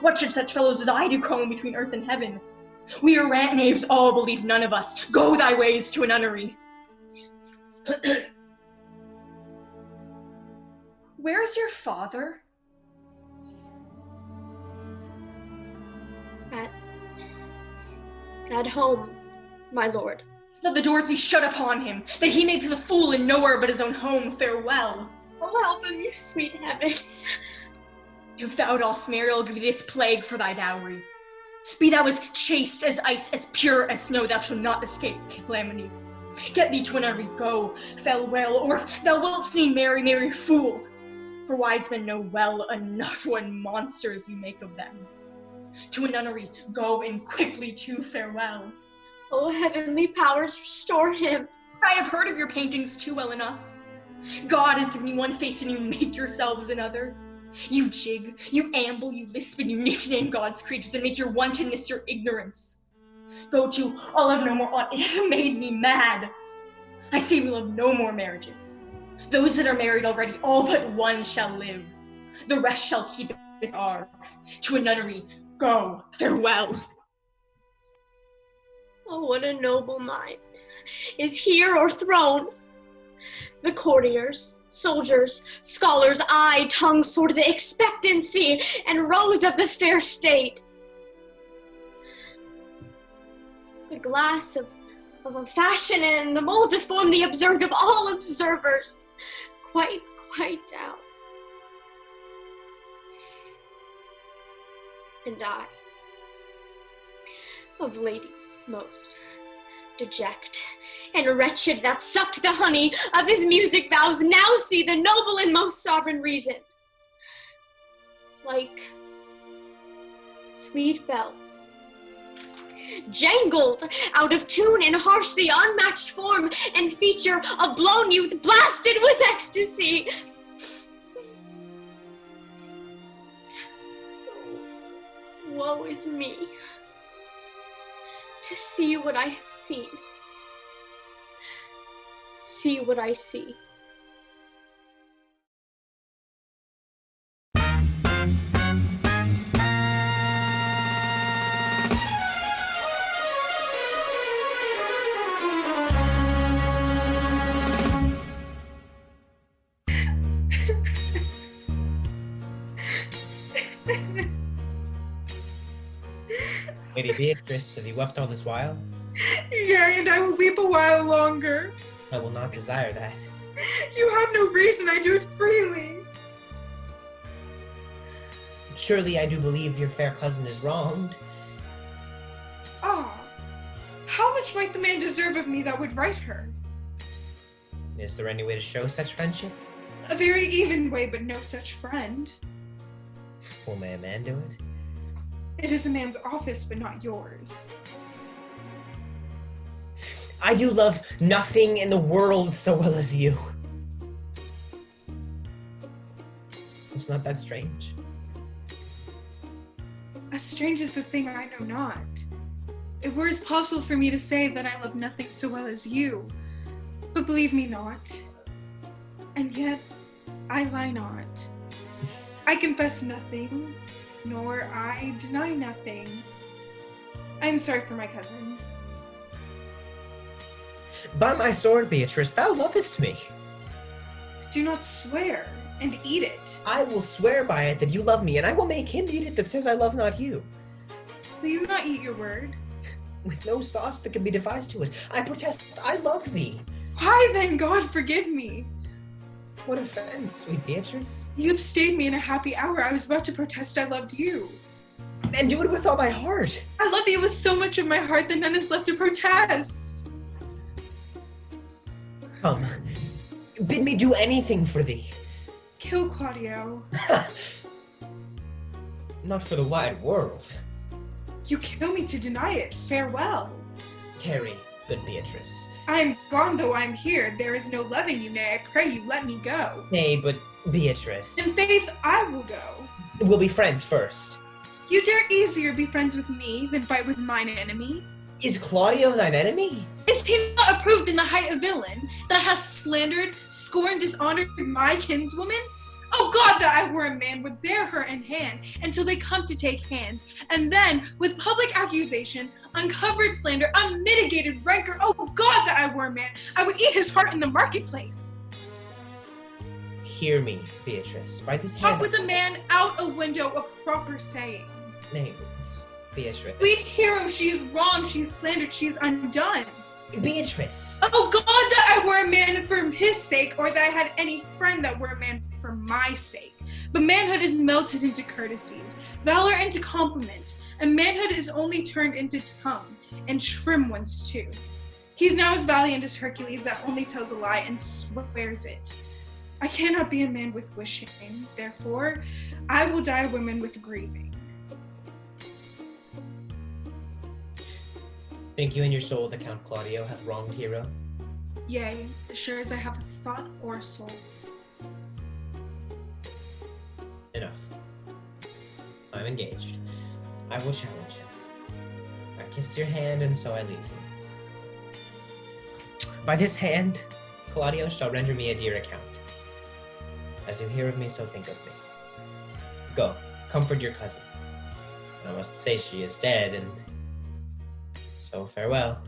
What should such fellows as I do crawling between earth and heaven? We are rant knaves all, believe none of us. Go thy ways to a nunnery. Where's your father? At home, my lord. Let the doors be shut upon him, that he may be the fool in nowhere but his own home. Farewell. Oh, help him, you sweet heavens. If thou dost marry, I'll give thee this plague for thy dowry. Be thou as chaste as ice, as pure as snow, thou shalt not escape calamity. Get thee to a nunnery, go, farewell, or if thou wilt see marry, marry fool. For wise men know well enough what monsters you make of them. To a nunnery, go, and quickly to farewell. Oh, heavenly powers, restore him. I have heard of your paintings too well enough. God has given you one face and you make yourselves another. You jig, you amble, you lisp, and you nickname God's creatures and make your wantonness your ignorance. Go to, I'll have no more aught. It has made me mad. I say we'll have no more marriages. Those that are married already, all but one shall live. The rest shall keep it as are. To a nunnery, go, farewell. Oh, what a noble mind is here or thrown. The courtiers, soldiers, scholars, eye, tongue, sword, the expectancy and rose of the fair state. The glass of a fashion and the mold to form the observed of all observers, quite down. And I, of ladies most deject and wretched that sucked the honey of his music vows, now see the noble and most sovereign reason. Like sweet bells, jangled out of tune and harsh the unmatched form and feature of blown youth blasted with ecstasy. Woe is me. to see what I have seen. See what I see. Lady Beatrice, have you wept all this while? Yea, and I will weep a while longer. I will not desire that. You have no reason, I do it freely. Surely I do believe your fair cousin is wronged. Ah, how much might the man deserve of me that would right her? Is there any way to show such friendship? A very even way, but no such friend. Well, may a man do it? It is a man's office, but not yours. I do love nothing in the world so well as you. It's not that strange. As strange as the thing I know not. It were as possible for me to say that I love nothing so well as you, but believe me not. And yet, I lie not. I confess nothing, nor I deny nothing. I am sorry for my cousin. By my sword, Beatrice, thou lovest me. Do not swear, and eat it. I will swear by it that you love me, and I will make him eat it that says I love not you. Will you not eat your word? With no sauce that can be devised to it, I protest I love thee. Why then, God forgive me? What offense, sweet Beatrice? You have stayed me in a happy hour. I was about to protest I loved you. And do it with all my heart. I love you with so much of my heart that none is left to protest. Come, bid me do anything for thee. Kill Claudio. Not for the wide world. You kill me to deny it. Farewell. Tarry, good Beatrice. I am gone, though I am here. There is no loving you, nay, I pray you let me go. Nay, but Beatrice. In faith, I will go. We'll be friends first. You dare easier be friends with me than fight with mine enemy. Is Claudio thine enemy? Is he not approved in the height of villain, that has slandered, scorned, dishonored my kinswoman? Oh God, that I were a man, would bear her in hand until they come to take hands, and then, with public accusation, uncovered slander, unmitigated rancor, oh God, that I were a man, I would eat his heart in the marketplace. Hear me, Beatrice, by this Talk hand. with a man out a window, a proper saying. Nay, Beatrice. Sweet hero, she is wrong, she is slandered, she is undone. Beatrice. Oh God, that I were a man for his sake, or that I had any friend that were a man for my sake. But manhood is melted into courtesies, valor into compliment, and manhood is only turned into tongue, and trim ones too. He's now as valiant as Hercules that only tells a lie and swears it. I cannot be a man with wishing, therefore I will die a woman with grieving. Think you in your soul that Count Claudio hath wronged Hero? Yea, as sure as I have a thought or a soul. Enough. I'm engaged. I will challenge him. I kissed your hand, and so I leave you. By this hand, Claudio shall render me a dear account. As you hear of me, so think of me. Go, comfort your cousin. I must say she is dead, and so farewell.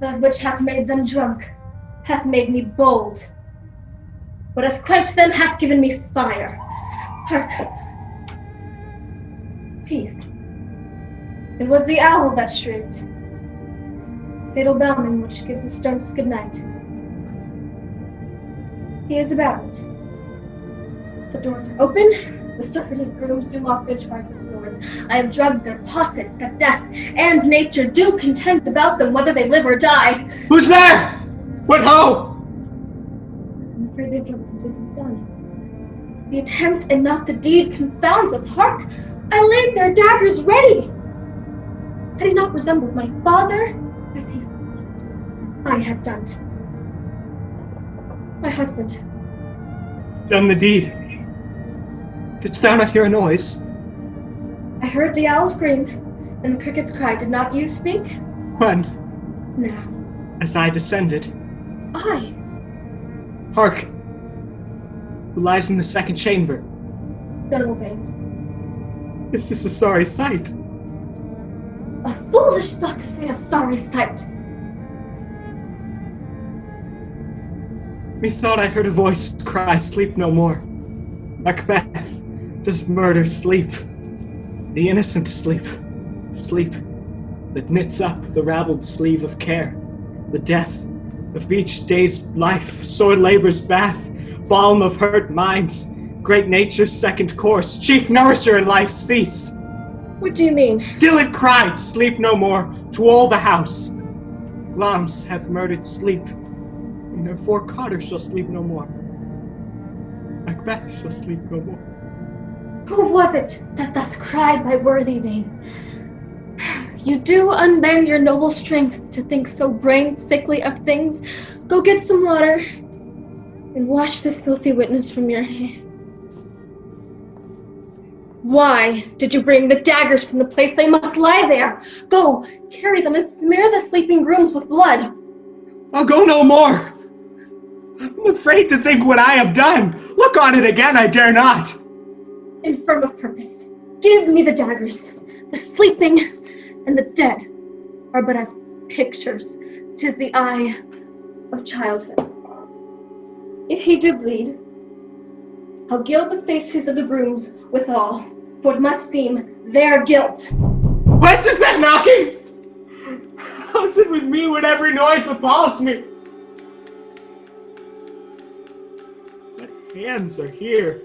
That which hath made them drunk hath made me bold. What hath quenched them hath given me fire. Hark! Peace. It was the owl that shrieked. Fatal bellman which gives the stones good night. He is about it. The doors are open. The surfeited grooms do lock their charges doors. I have drugged their possets that death and nature do contend about them whether they live or die. Who's there? What ho? I'm afraid they've drugged and 'tisn't done. The attempt and not the deed confounds us. Hark! I laid their daggers ready. had he not resembled my father as he seemed I had done. My husband. Done the deed. Didst thou not hear a noise? I heard the owl scream, and the crickets cry. Did not you speak? When? Now. As I descended. I. Hark! Who lies in the second chamber? Dunobane. This is a sorry sight. A foolish thought to say a sorry sight. Methought I heard a voice cry, sleep no more. Macbeth, does murder sleep? The innocent sleep. Sleep that knits up the raveled sleeve of care. The death of each day's life, sore labor's bath, balm of hurt minds, great nature's second course, chief nourisher in life's feast. What do you mean? Still it cried, sleep no more, to all the house. Glamis hath murdered sleep, and therefore Carter shall sleep no more. Macbeth shall sleep no more. Who was it that thus cried my worthy name? You do unbend your noble strength to think so brain sickly of things. Go get some water and wash this filthy witness from your hand. Why did you bring the daggers from the place? They must lie there. Go, carry them and smear the sleeping grooms with blood. I'll go no more. I'm afraid to think what I have done. Look on it again, I dare not. Infirm of purpose, give me the daggers. The sleeping and the dead are but as pictures. 'Tis the eye of childhood. If he do bleed, I'll gild the faces of the grooms withal, for it must seem their guilt. Whence is that knocking? How's it with me when every noise appalls me? My hands are here.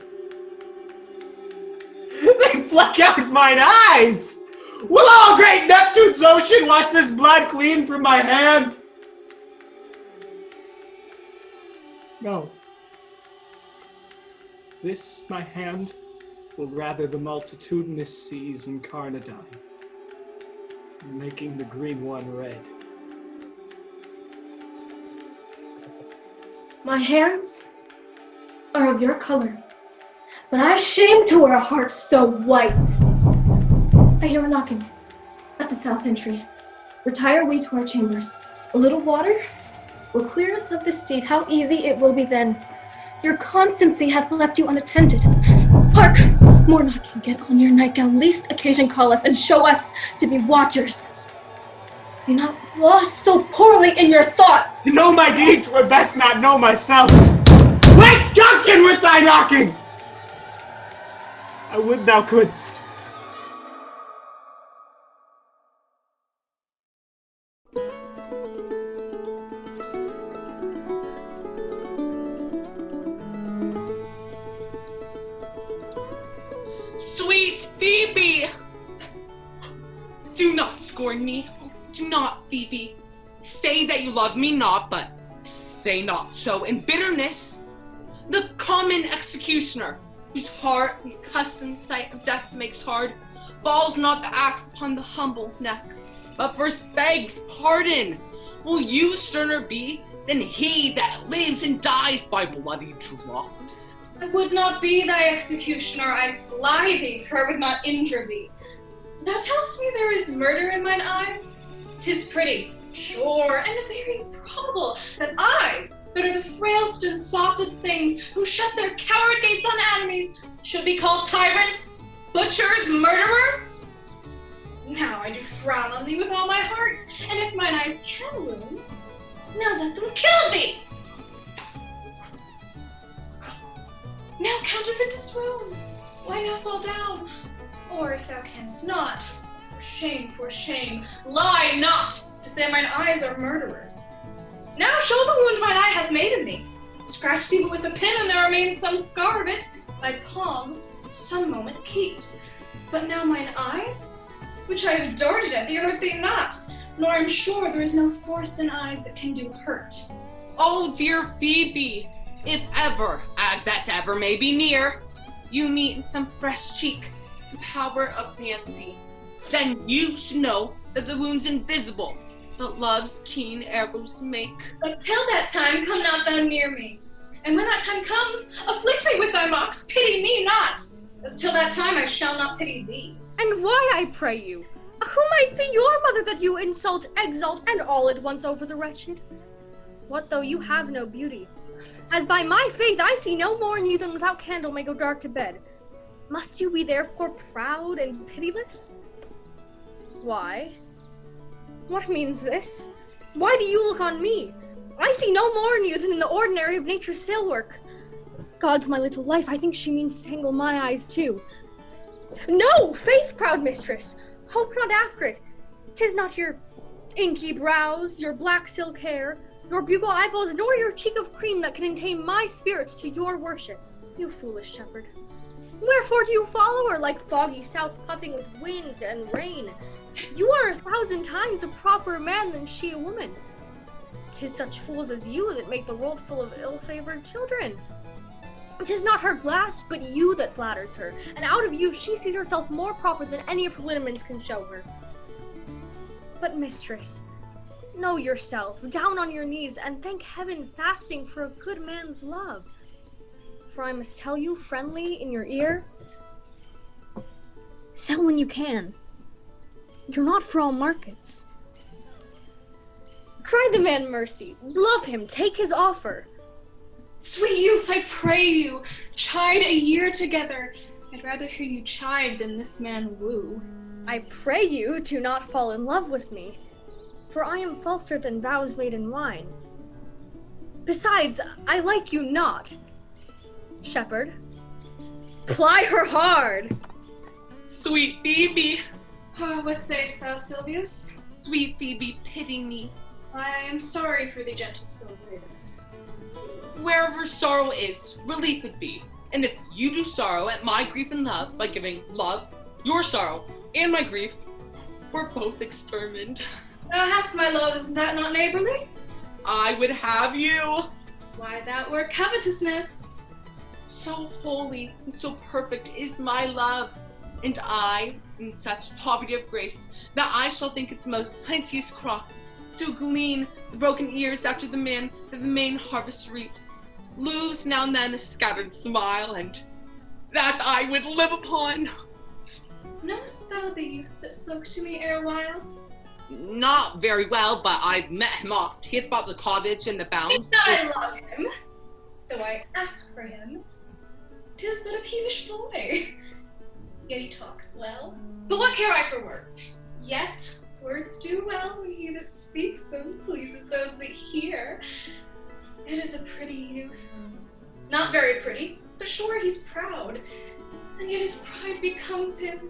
They pluck out mine eyes! Will all great Neptune's ocean wash this blood clean from my hand? No. This, my hand, will rather the multitudinous seas in Carnadine, making the green one red. My hands are of your color, but I shame to wear a heart so white. I hear a knocking at the south entry. Retire we to our chambers. A little water will clear us of this deed. How easy it will be then. Your constancy hath left you unattended. Hark! More knocking. Get on your nightgown. Least occasion call us and show us to be watchers. Be not lost so poorly in your thoughts. To know my deed, 'twere best not know myself. Wake Duncan with thy knocking! I would thou couldst. Sweet Phoebe! Do not scorn me. Do not, Phoebe. Say that you love me not, but say not so in bitterness. The common executioner, whose heart and accustomed sight of death makes hard, falls not the axe upon the humble neck, but first begs pardon. Will you sterner be than he that lives and dies by bloody drops? I would not be thy executioner, I'd fly thee, for I would not injure thee. Thou tell'st me there is murder in mine eye? 'Tis pretty, sure, and very probable that eyes, that are the frailest and softest things, who shut their coward gates on enemies, should be called tyrants, butchers, murderers? Now I do frown on thee with all my heart, and if mine eyes can wound, now let them kill thee! Now counterfeit to swoon, why now fall down? Or if thou canst not, for shame, lie not to say mine eyes are murderers. Now show the wound mine eye hath made in thee. Scratch thee but with a pin, and there remains some scar of it. Thy palm some moment keeps. But now mine eyes, which I have darted at thee, hurt thee not, nor I'm sure there is no force in eyes that can do hurt. Oh, dear Phoebe, if ever, as that ever may be near, you meet in some fresh cheek, the power of fancy, Then you should know that the wound's invisible, that love's keen arrows make. But till that time, come not thou near me. And when that time comes, afflict me with thy mocks, pity me not. As till that time I shall not pity thee. And why, I pray you? Who might be your mother that you insult, exalt, and all at once over the wretched? What though you have no beauty? As by my faith I see no more in you than without candle may go dark to bed. Must you be therefore proud and pitiless? Why? What means this? Why do you look on me? I see no more in you than in the ordinary of nature's sailwork. God's my little life, I think she means to tangle my eyes too. No, faith, proud mistress, hope not after it. 'Tis not your inky brows, your black silk hair, your bugle eyeballs, nor your cheek of cream that can attain my spirits to your worship, you foolish shepherd. Wherefore do you follow her like foggy south puffing with wind and rain? You are 1,000 times a proper man than she a woman. 'Tis such fools as you that make the world full of ill-favored children. 'Tis not her glass, but you that flatters her, and out of you she sees herself more proper than any of her lineaments can show her. But mistress, know yourself, down on your knees, and thank heaven fasting for a good man's love. For I must tell you friendly in your ear, sell when you can. You're not for all markets. Cry the man mercy, love him, take his offer. Sweet youth, I pray you, chide a year together. I'd rather hear you chide than this man woo. I pray you do not fall in love with me, for I am falser than vows made in wine. Besides, I like you not. Shepherd, ply her hard. Sweet Phoebe. Oh, what sayest thou, Silvius? Sweet Phoebe, pity me. I am sorry for the gentle Silvius. Wherever sorrow is, relief would be. And if you do sorrow at my grief and love by giving love, your sorrow, and my grief, we're both extermined. Thou hast my love, is that not neighborly? I would have you. Why, that were covetousness. So holy and so perfect is my love, and I, in such poverty of grace, that I shall think its most plenteous crop, to glean the broken ears after the man that the main harvest reaps, lose now and then a scattered smile, and that I would live upon. Knowest thou the youth that spoke to me erewhile? Not very well, but I've met him oft. He hath bought the cottage and the bounds. Think not I love him, though I ask for him. 'Tis but a peevish boy. Yet he talks well. But what care I for words? Yet words do well when he that speaks them pleases those that hear. It is a pretty youth. Not very pretty, but sure he's proud. And yet his pride becomes him.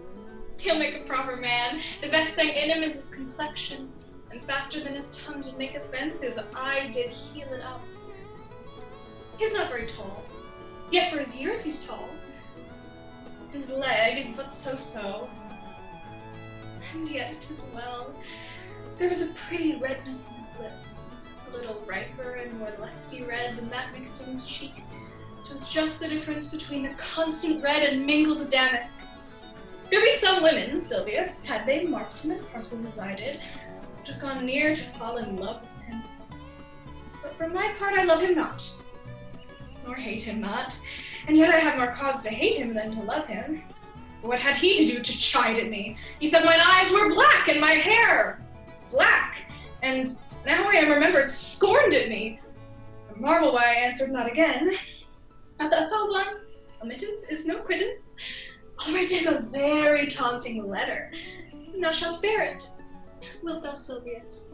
He'll make a proper man. The best thing in him is his complexion. And faster than his tongue did make offense, his eye did heal it up. He's not very tall. Yet for his years he's tall. His leg is but so-so. And yet it is well. There is a pretty redness in his lip, a little riper and more lusty red than that mixed in his cheek. It was just the difference between the constant red and mingled damask. There be some women, Silvius, had they marked him at parcels as I did, would have gone near to fall in love with him. But for my part I love him not, nor hate him not, and yet I have more cause to hate him than to love him. What had he to do to chide at me? He said mine eyes were black and my hair black, and now I am remembered scorned at me. I marvel why I answered not again. That's all one. Omittance is no quittance. I'll write him a very taunting letter, and thou shalt bear it. Wilt thou, Silvius?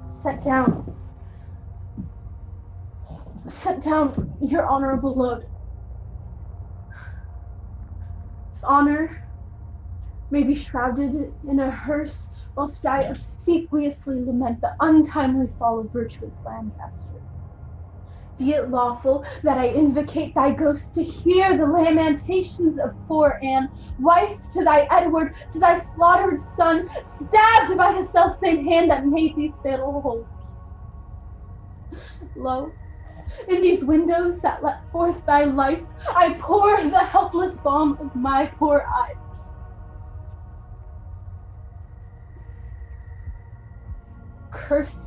Set down. Set down your honorable load. If honor may be shrouded in a hearse, whilst I obsequiously lament the untimely fall of virtuous Lancaster. Be it lawful that I invocate thy ghost to hear the lamentations of poor Anne, wife to thy Edward, to thy slaughtered son, stabbed by the selfsame hand that made these fatal holes. Lo, in these windows that let forth thy life, I pour the helpless balm of my poor eyes. Cursed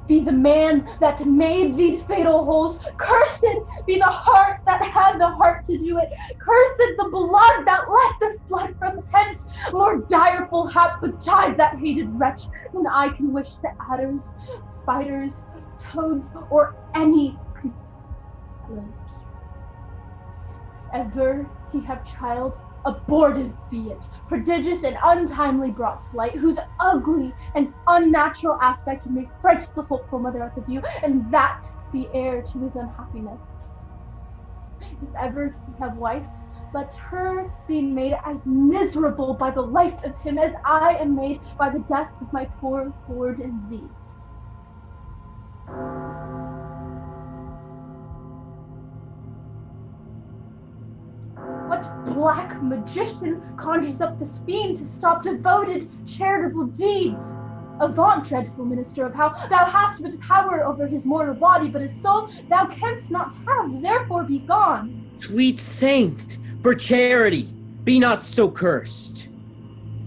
be the man that made these fatal holes. Cursed be the heart that had the heart to do it. Cursed the blood that let this blood from hence. More direful hap betide that hated wretch than I can wish to adders, spiders, toads, or any creatures. If ever he have child, abortive be it, prodigious and untimely brought to light, whose ugly and unnatural aspect may fright the hopeful mother at the view, and that be heir to his unhappiness. If ever he have wife, let her be made as miserable by the life of him as I am made by the death of my poor ward in thee. What black magician conjures up this fiend to stop devoted charitable deeds? Avaunt, dreadful minister of how thou hast but power over his mortal body, but his soul thou canst not have, therefore be gone. Sweet saint, for charity, be not so cursed.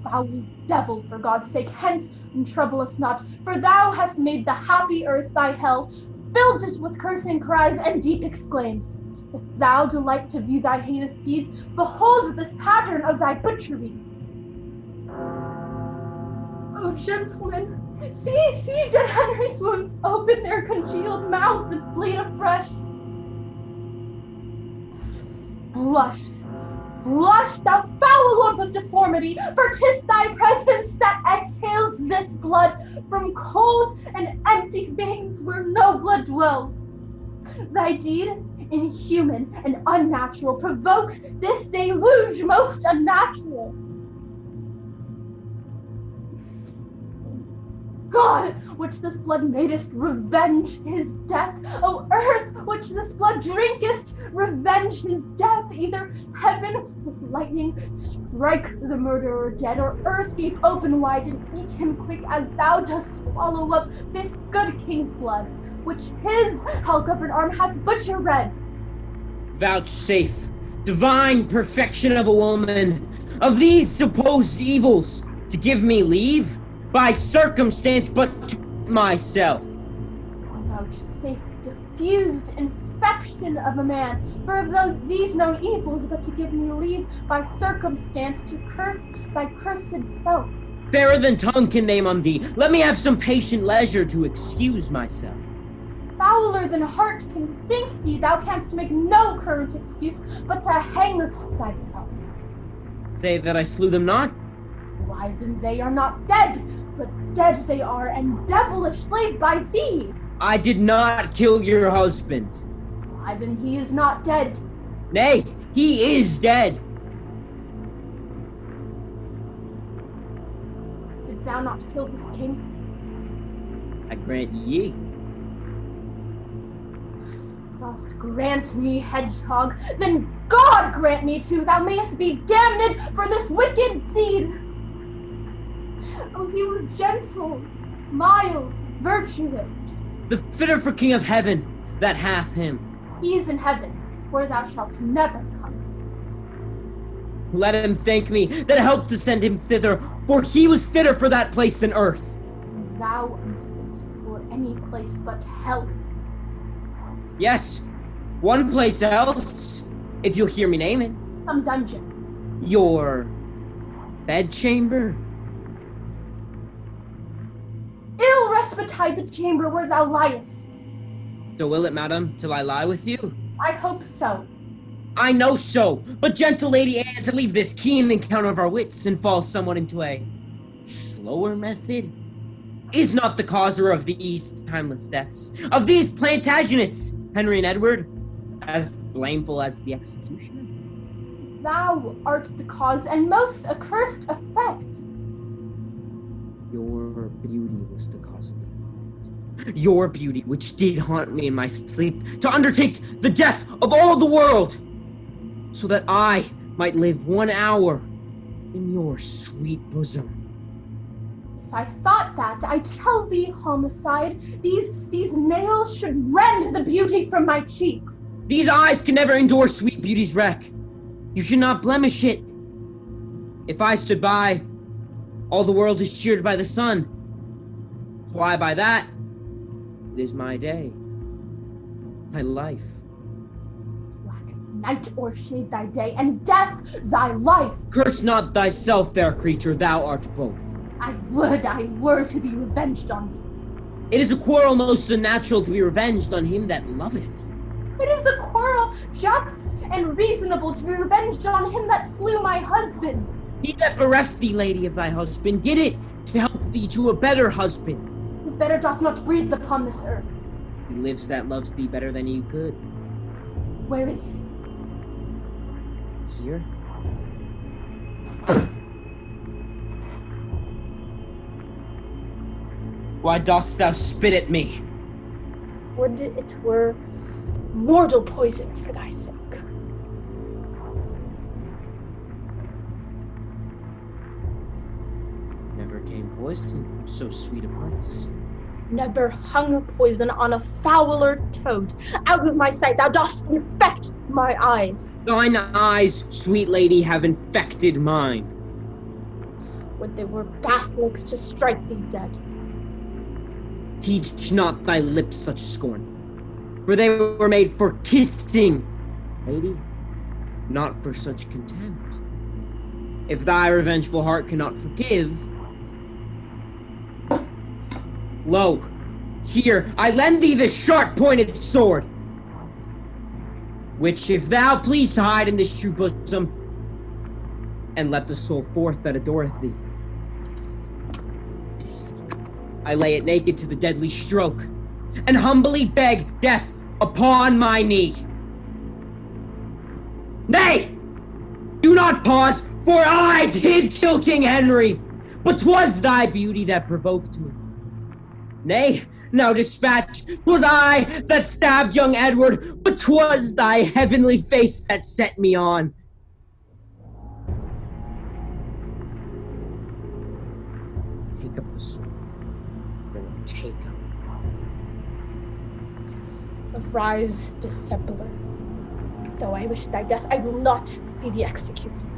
Foul devil, for God's sake, hence and trouble us not, for thou hast made the happy earth thy hell, filled it with cursing cries and deep exclaims. If thou delight to view thy heinous deeds, behold this pattern of thy butcheries. O gentlemen, see dead Henry's wounds open their congealed mouths and bleed afresh. Blush, thou foul lump of deformity, for 'tis thy presence that exhales this blood from cold and empty veins where no blood dwells. Thy deed, inhuman and unnatural, provokes this deluge most unnatural. God, which this blood madest, revenge his death. O earth, which this blood drinkest, revenge his death. Either heaven with lightning strike the murderer dead, or earth gape open wide and eat him quick, as thou dost swallow up this good king's blood, which his hell-governed arm hath butcher red. Vouchsafe, divine perfection of a woman, of these supposed evils, to give me leave, by circumstance but to myself. Vouchsafe diffused infection of a man, for of these known evils, but to give me leave, by circumstance, to curse thy cursed self. Fairer than tongue can name on thee, let me have some patient leisure to excuse myself. Fouler than heart can think thee, thou canst make no current excuse, but to hang thyself. Say that I slew them not? Why then they are not dead, but dead they are, and devilish slain by thee. I did not kill your husband. Why then he is not dead. Nay, he is dead. Did thou not kill this king? I grant ye. Dost grant me, hedgehog, then God grant me too. Thou mayest be damned for this wicked deed. Oh, he was gentle, mild, virtuous. The fitter for King of Heaven that hath him. He is in heaven, where thou shalt never come. Let him thank me that helped to send him thither, for he was fitter for that place than earth. And thou unfit for any place but hell. Yes, one place else, if you'll hear me name it. Some dungeon. Your bedchamber? Ill rest betide the chamber where thou liest. So will it, madam, till I lie with you? I hope so. I know so, but gentle Lady Anne, to leave this keen encounter of our wits and fall somewhat into a slower method, is not the causer of these timeless deaths, of these Plantagenets, Henry and Edward, as blameful as the executioner? Thou art the cause and most accursed effect. Your beauty was the cause of the event. Your beauty, which did haunt me in my sleep, to undertake the death of all the world, so that I might live 1 hour in your sweet bosom. If I thought that, I tell thee, homicide, these nails should rend the beauty from my cheeks. These eyes can never endure sweet beauty's wreck. You should not blemish it. If I stood by, all the world is cheered by the sun. So I by that, it is my day, my life. Black night o'ershade thy day, and death thy life. Curse not thyself, fair creature, thou art both. I were to be revenged on thee. It is a quarrel most unnatural to be revenged on him that loveth. It is a quarrel just and reasonable to be revenged on him that slew my husband. He that bereft thee, lady, of thy husband, did it to help thee to a better husband. His better doth not breathe upon this earth. He lives that loves thee better than you could. Where is he? Here? Why dost thou spit at me? Would it were mortal poison for thy sake. Never came poison from so sweet a place. Never hung poison on a fouler toad. Out of my sight, thou dost infect my eyes. Thine eyes, sweet lady, have infected mine. Would they were basilisks to strike thee dead. Teach not thy lips such scorn, for they were made for kissing, lady, not for such contempt. If thy revengeful heart cannot forgive, lo, here I lend thee this sharp-pointed sword, which if thou please to hide in this true bosom, and let the soul forth that adoreth thee, I lay it naked to the deadly stroke, and humbly beg death upon my knee. Nay! Do not pause, for I did kill King Henry, but 'twas thy beauty that provoked me. Nay, now dispatch, 'twas I that stabbed young Edward, but 'twas thy heavenly face that set me on. Take up the sword. Take up. Arise, dissembler. Though I wish thy death, I will not be the executioner.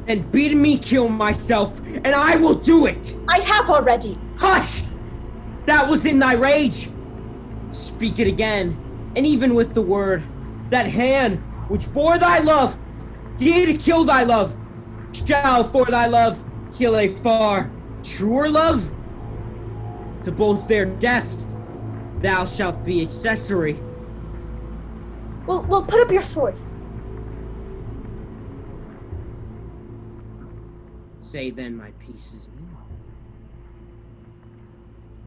And bid me kill myself, and I will do it! I have already! Hush! That was in thy rage! Speak it again, and even with the word, that hand which bore thy love, did kill thy love, shall for thy love kill a far truer love? To both their deaths, thou shalt be accessory. Well, put up your sword. Say then my peace is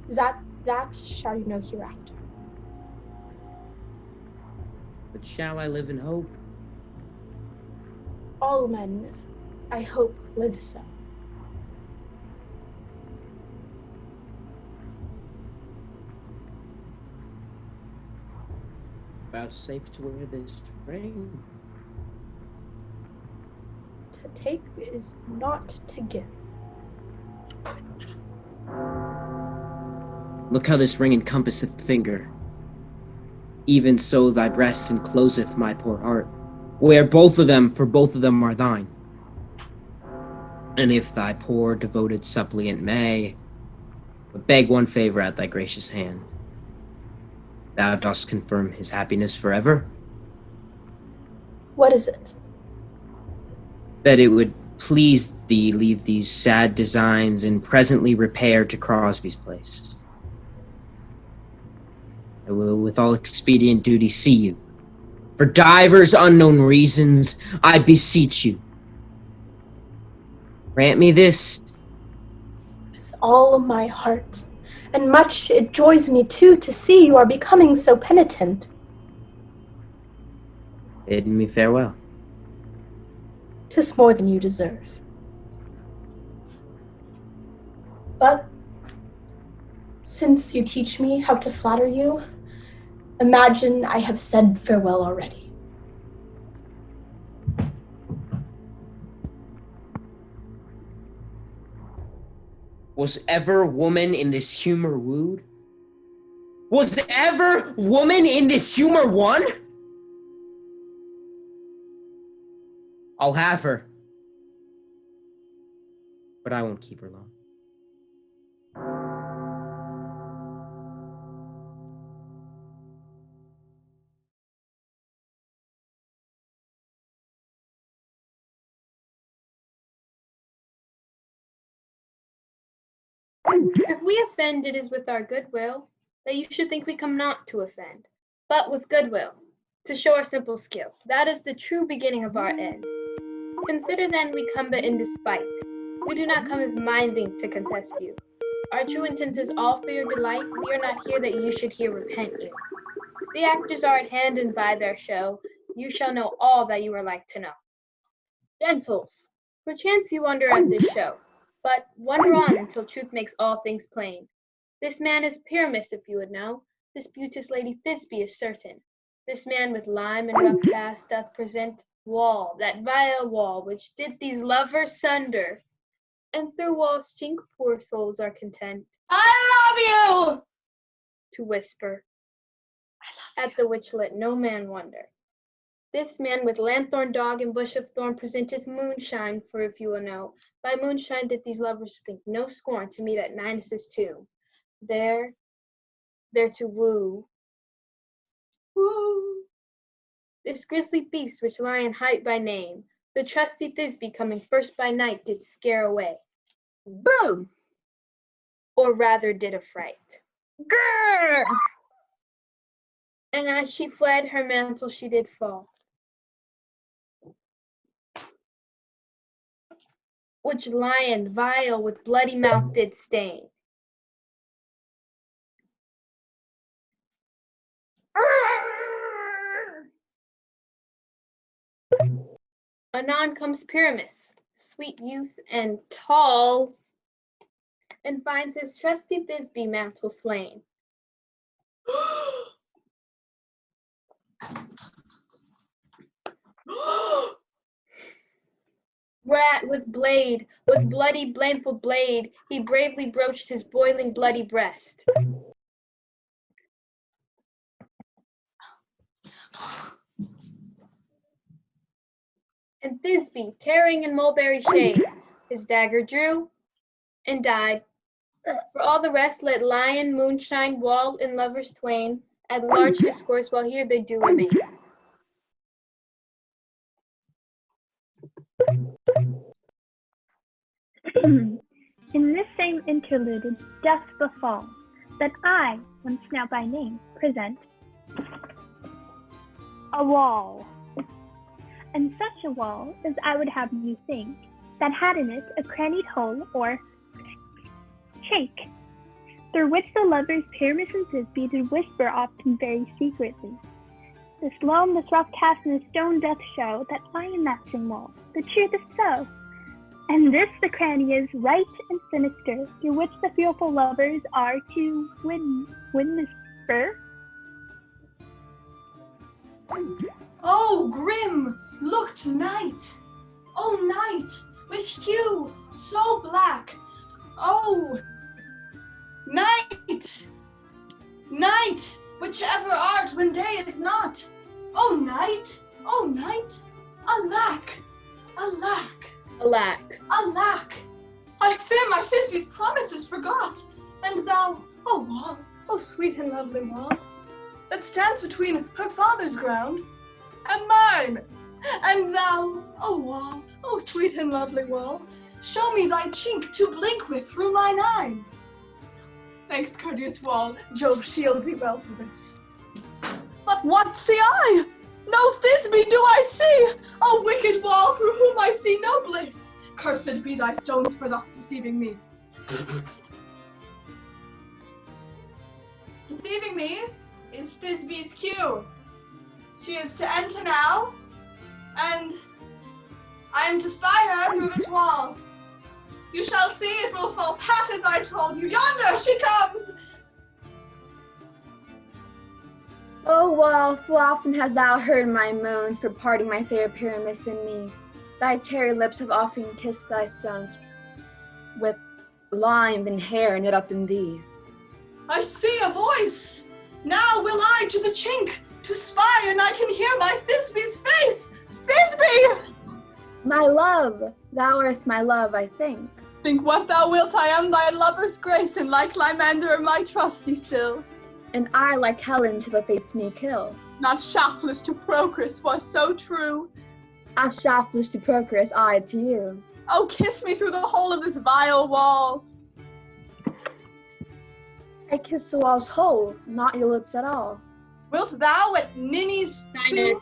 made. That shall you know hereafter. But shall I live in hope? All men, I hope, live so. Vouchsafe to wear this ring. To take is not to give. Look how this ring encompasseth the finger. Even so thy breast encloseth my poor heart. Wear both of them, for both of them are thine. And if thy poor devoted suppliant may, but beg one favor at thy gracious hand, thou dost confirm his happiness forever? What is it? That it would please thee leave these sad designs and presently repair to Crosby's place. I will with all expedient duty see you. For divers unknown reasons, I beseech you. Grant me this. With all my heart. And much it joys me too to see you are becoming so penitent. Bid me farewell. 'Tis more than you deserve. But since you teach me how to flatter you, imagine I have said farewell already. Was ever woman in this humor wooed? Was ever woman in this humor won? I'll have her. But I won't keep her long. If we offend, it is with our goodwill, that you should think we come not to offend, but with goodwill, to show our simple skill. That is the true beginning of our end. Consider then we come but in despite. We do not come as minding to contest you. Our true intent is all for your delight. We are not here that you should here repent you. The actors are at hand, and by their show, you shall know all that you are like to know. Gentles, perchance you wonder at this show, but wonder on until truth makes all things plain. This man is Pyramus, if you would know. This beauteous lady Thisbe is certain. This man with lime and rough cast doth present wall, that vile wall, which did these lovers sunder. And through wall's chink poor souls are content. I love you! To whisper, at the which let no man wonder. This man with lanthorn dog and bush of thorn presenteth moonshine, for if you will know, by moonshine did these lovers think no scorn to meet at Ninus' tomb. There to woo. Woo. This grisly beast which lion hight by name, the trusty Thisbe coming first by night did scare away. Boom! Or rather did affright. Grrr! And as she fled, her mantle she did fall, which lion vile with bloody mouth did stain. Anon comes Pyramus, sweet youth and tall, and finds his trusty Thisbe mantle slain. Whereat with bloody blameful blade, he bravely broached his boiling bloody breast. And Thisbe, tearing in mulberry shade, his dagger drew and died. For all the rest, let lion, moonshine, wall, and lovers twain at large discourse while here they do remain. In this same interlude it doth befall that I, once now by name, present a wall. And such a wall as I would have you think, that had in it a crannied hole or chink, through which the lovers Pyramus and Thisbe did whisper often very secretly. This loam, this rough cast, and the stone doth show that I am that same wall, the truth is so. And this the cranny is, right and sinister, through which the fearful lovers are to whisper. Oh, grim, look tonight! Oh, night, with hue so black! Oh, night! Night, whichever art when day is not! Oh, night! Oh, night! Alack! Alack! Alack! Alack! I fear my Thisbe's promises forgot, and thou, oh wall, oh sweet and lovely wall, that stands between her father's ground and mine, and thou, oh wall, oh sweet and lovely wall, show me thy chink to blink with through mine eye. Thanks, courteous wall, Jove shield thee well for this. But what see I? No Thisbe do I see! O wicked wall, through whom I see no bliss! Cursed be thy stones for thus deceiving me. Deceiving me is Thisbe's cue. She is to enter now, and I am to spy her through this wall. You shall see it will fall pat as I told you. Yonder she comes! Oh, well, full often hast thou heard my moans for parting my fair Pyramus and me. Thy cherry lips have often kissed thy stones with lime and hair knit up in thee. I see a voice! Now will I to the chink to spy, and I can hear my Thisbe's face! Thisbe! My love, thou art my love, I think. Think what thou wilt, I am thy lover's grace, and like Lymander my trusty still. And I, like Helen, till the fates me kill. Not shaftless to Procris was so true. As shaftless to Procris, I to you. Oh, kiss me through the hole of this vile wall. I kiss the wall's hole, not your lips at all. Wilt thou at Ninny's tomb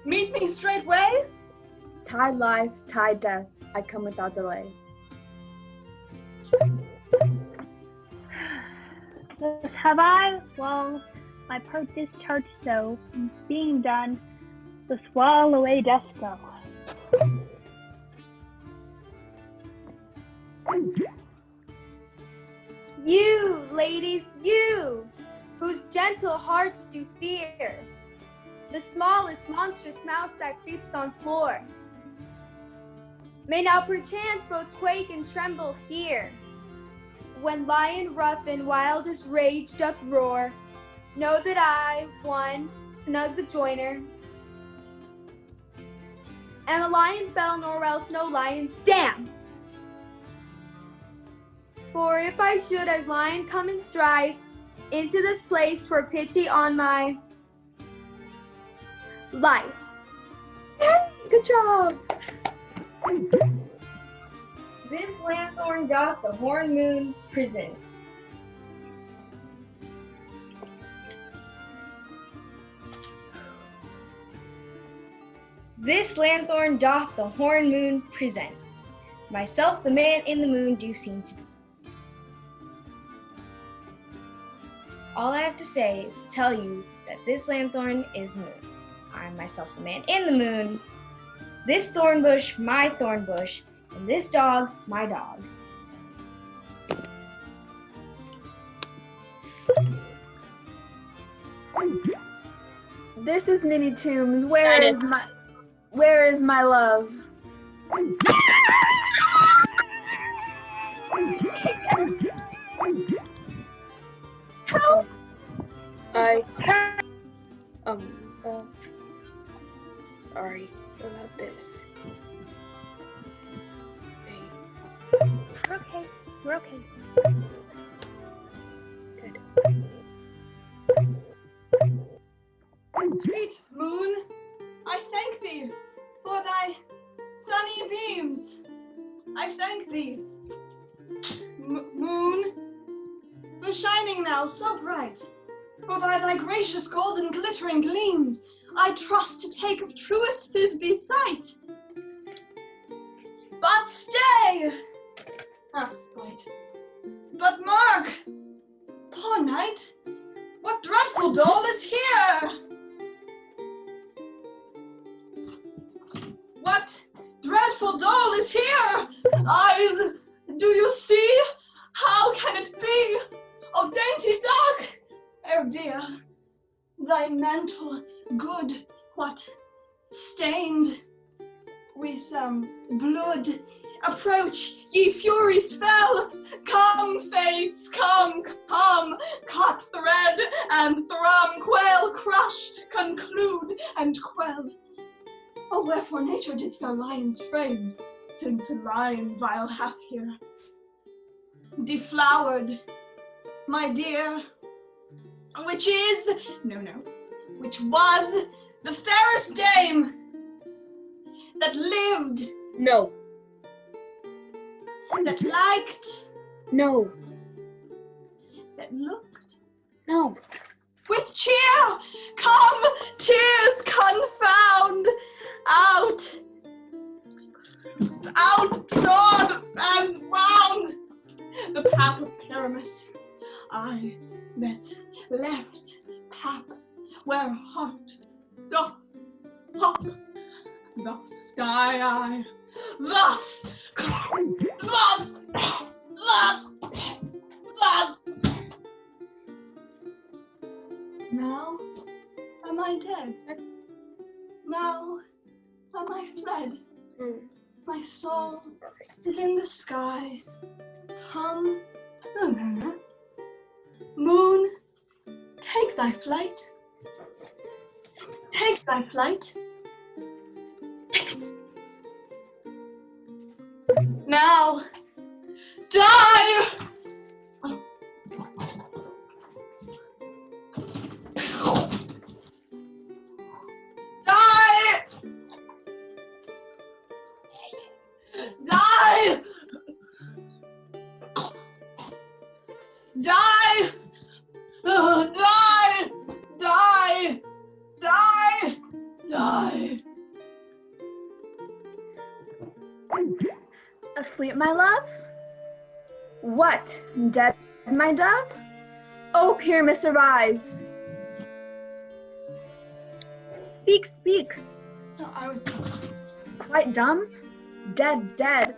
meet me straightway? Tide life, tide death, I come without delay. Thus have I, well, my part discharged so, and being done, the swall away doth go. You, ladies, you, whose gentle hearts do fear the smallest monstrous mouse that creeps on floor, may now perchance both quake and tremble here, when lion rough in wildest rage doth roar. Know that I, one, snug the joiner, am a lion fell, nor else no lion's dam. For if I should as lion come and strive into this place, 'twere pity on my life. Good job! This lanthorn doth the horn moon prison. This lanthorn doth the horn moon present. Myself the man in the moon do seem to be. All I have to say is to tell you that this lanthorn is moon. I am myself the man in the moon. This thorn bush, my thorn bush, and this dog, my dog. This is Ninny Tombs. Where is my love? Help! Sorry about this. We're okay. We're okay. Sweet moon, I thank thee for thy sunny beams. I thank thee, moon, for shining now so bright. For by thy gracious golden glittering gleams, I trust to take of truest Thisbe's sight. But stay! Spite. But mark! Poor knight, what dreadful dole is here? What dreadful dole is here? Eyes, do you see? How can it be? Oh, dainty dog! Oh dear, thy mantle good, what stained with blood. Approach, ye furies fell. Come, fates, come, come. Cut, thread, and thrum, quail, crush, conclude, and quell. Oh, wherefore nature didst thou lion's frame, since lion vile hath here deflowered, my dear, which was the fairest dame that lived. No. That liked. No. That looked. No. With cheer, come, tears confound, out, sword and wound. The pap of Pyramus, I that left pap, where heart doth hop, Thus die I. Thus. Now am I dead? Now am I fled? My soul is in the sky. Tongue, moon, take thy flight. Take thy flight. Now, die! Die! Die! Die! Die! Die! Die! Asleep, my love? What, dead, my dove? Oh, Pyramus, arise. Speak, speak. So I was quite dumb? Dead, dead.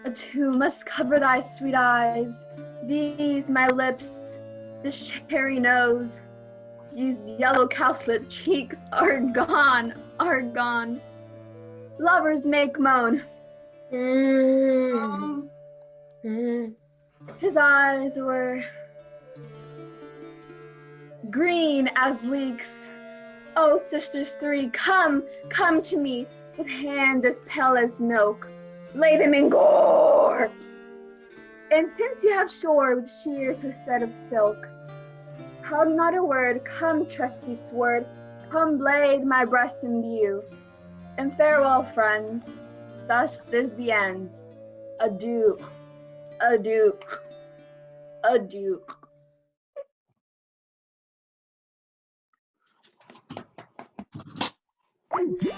A tomb must cover thy sweet eyes. These my lips, this cherry nose, these yellow cowslip cheeks are gone, are gone. Lovers make moan. His eyes were green as leeks. Oh, sisters three, come, come to me, with hands as pale as milk. Lay them in gore. And since you have shore with shears with thread of silk, hug not a word, come trusty sword, come blade my breast imbue. And farewell, friends, thus this be ends. Adieu, adieu, adieu. Thank you.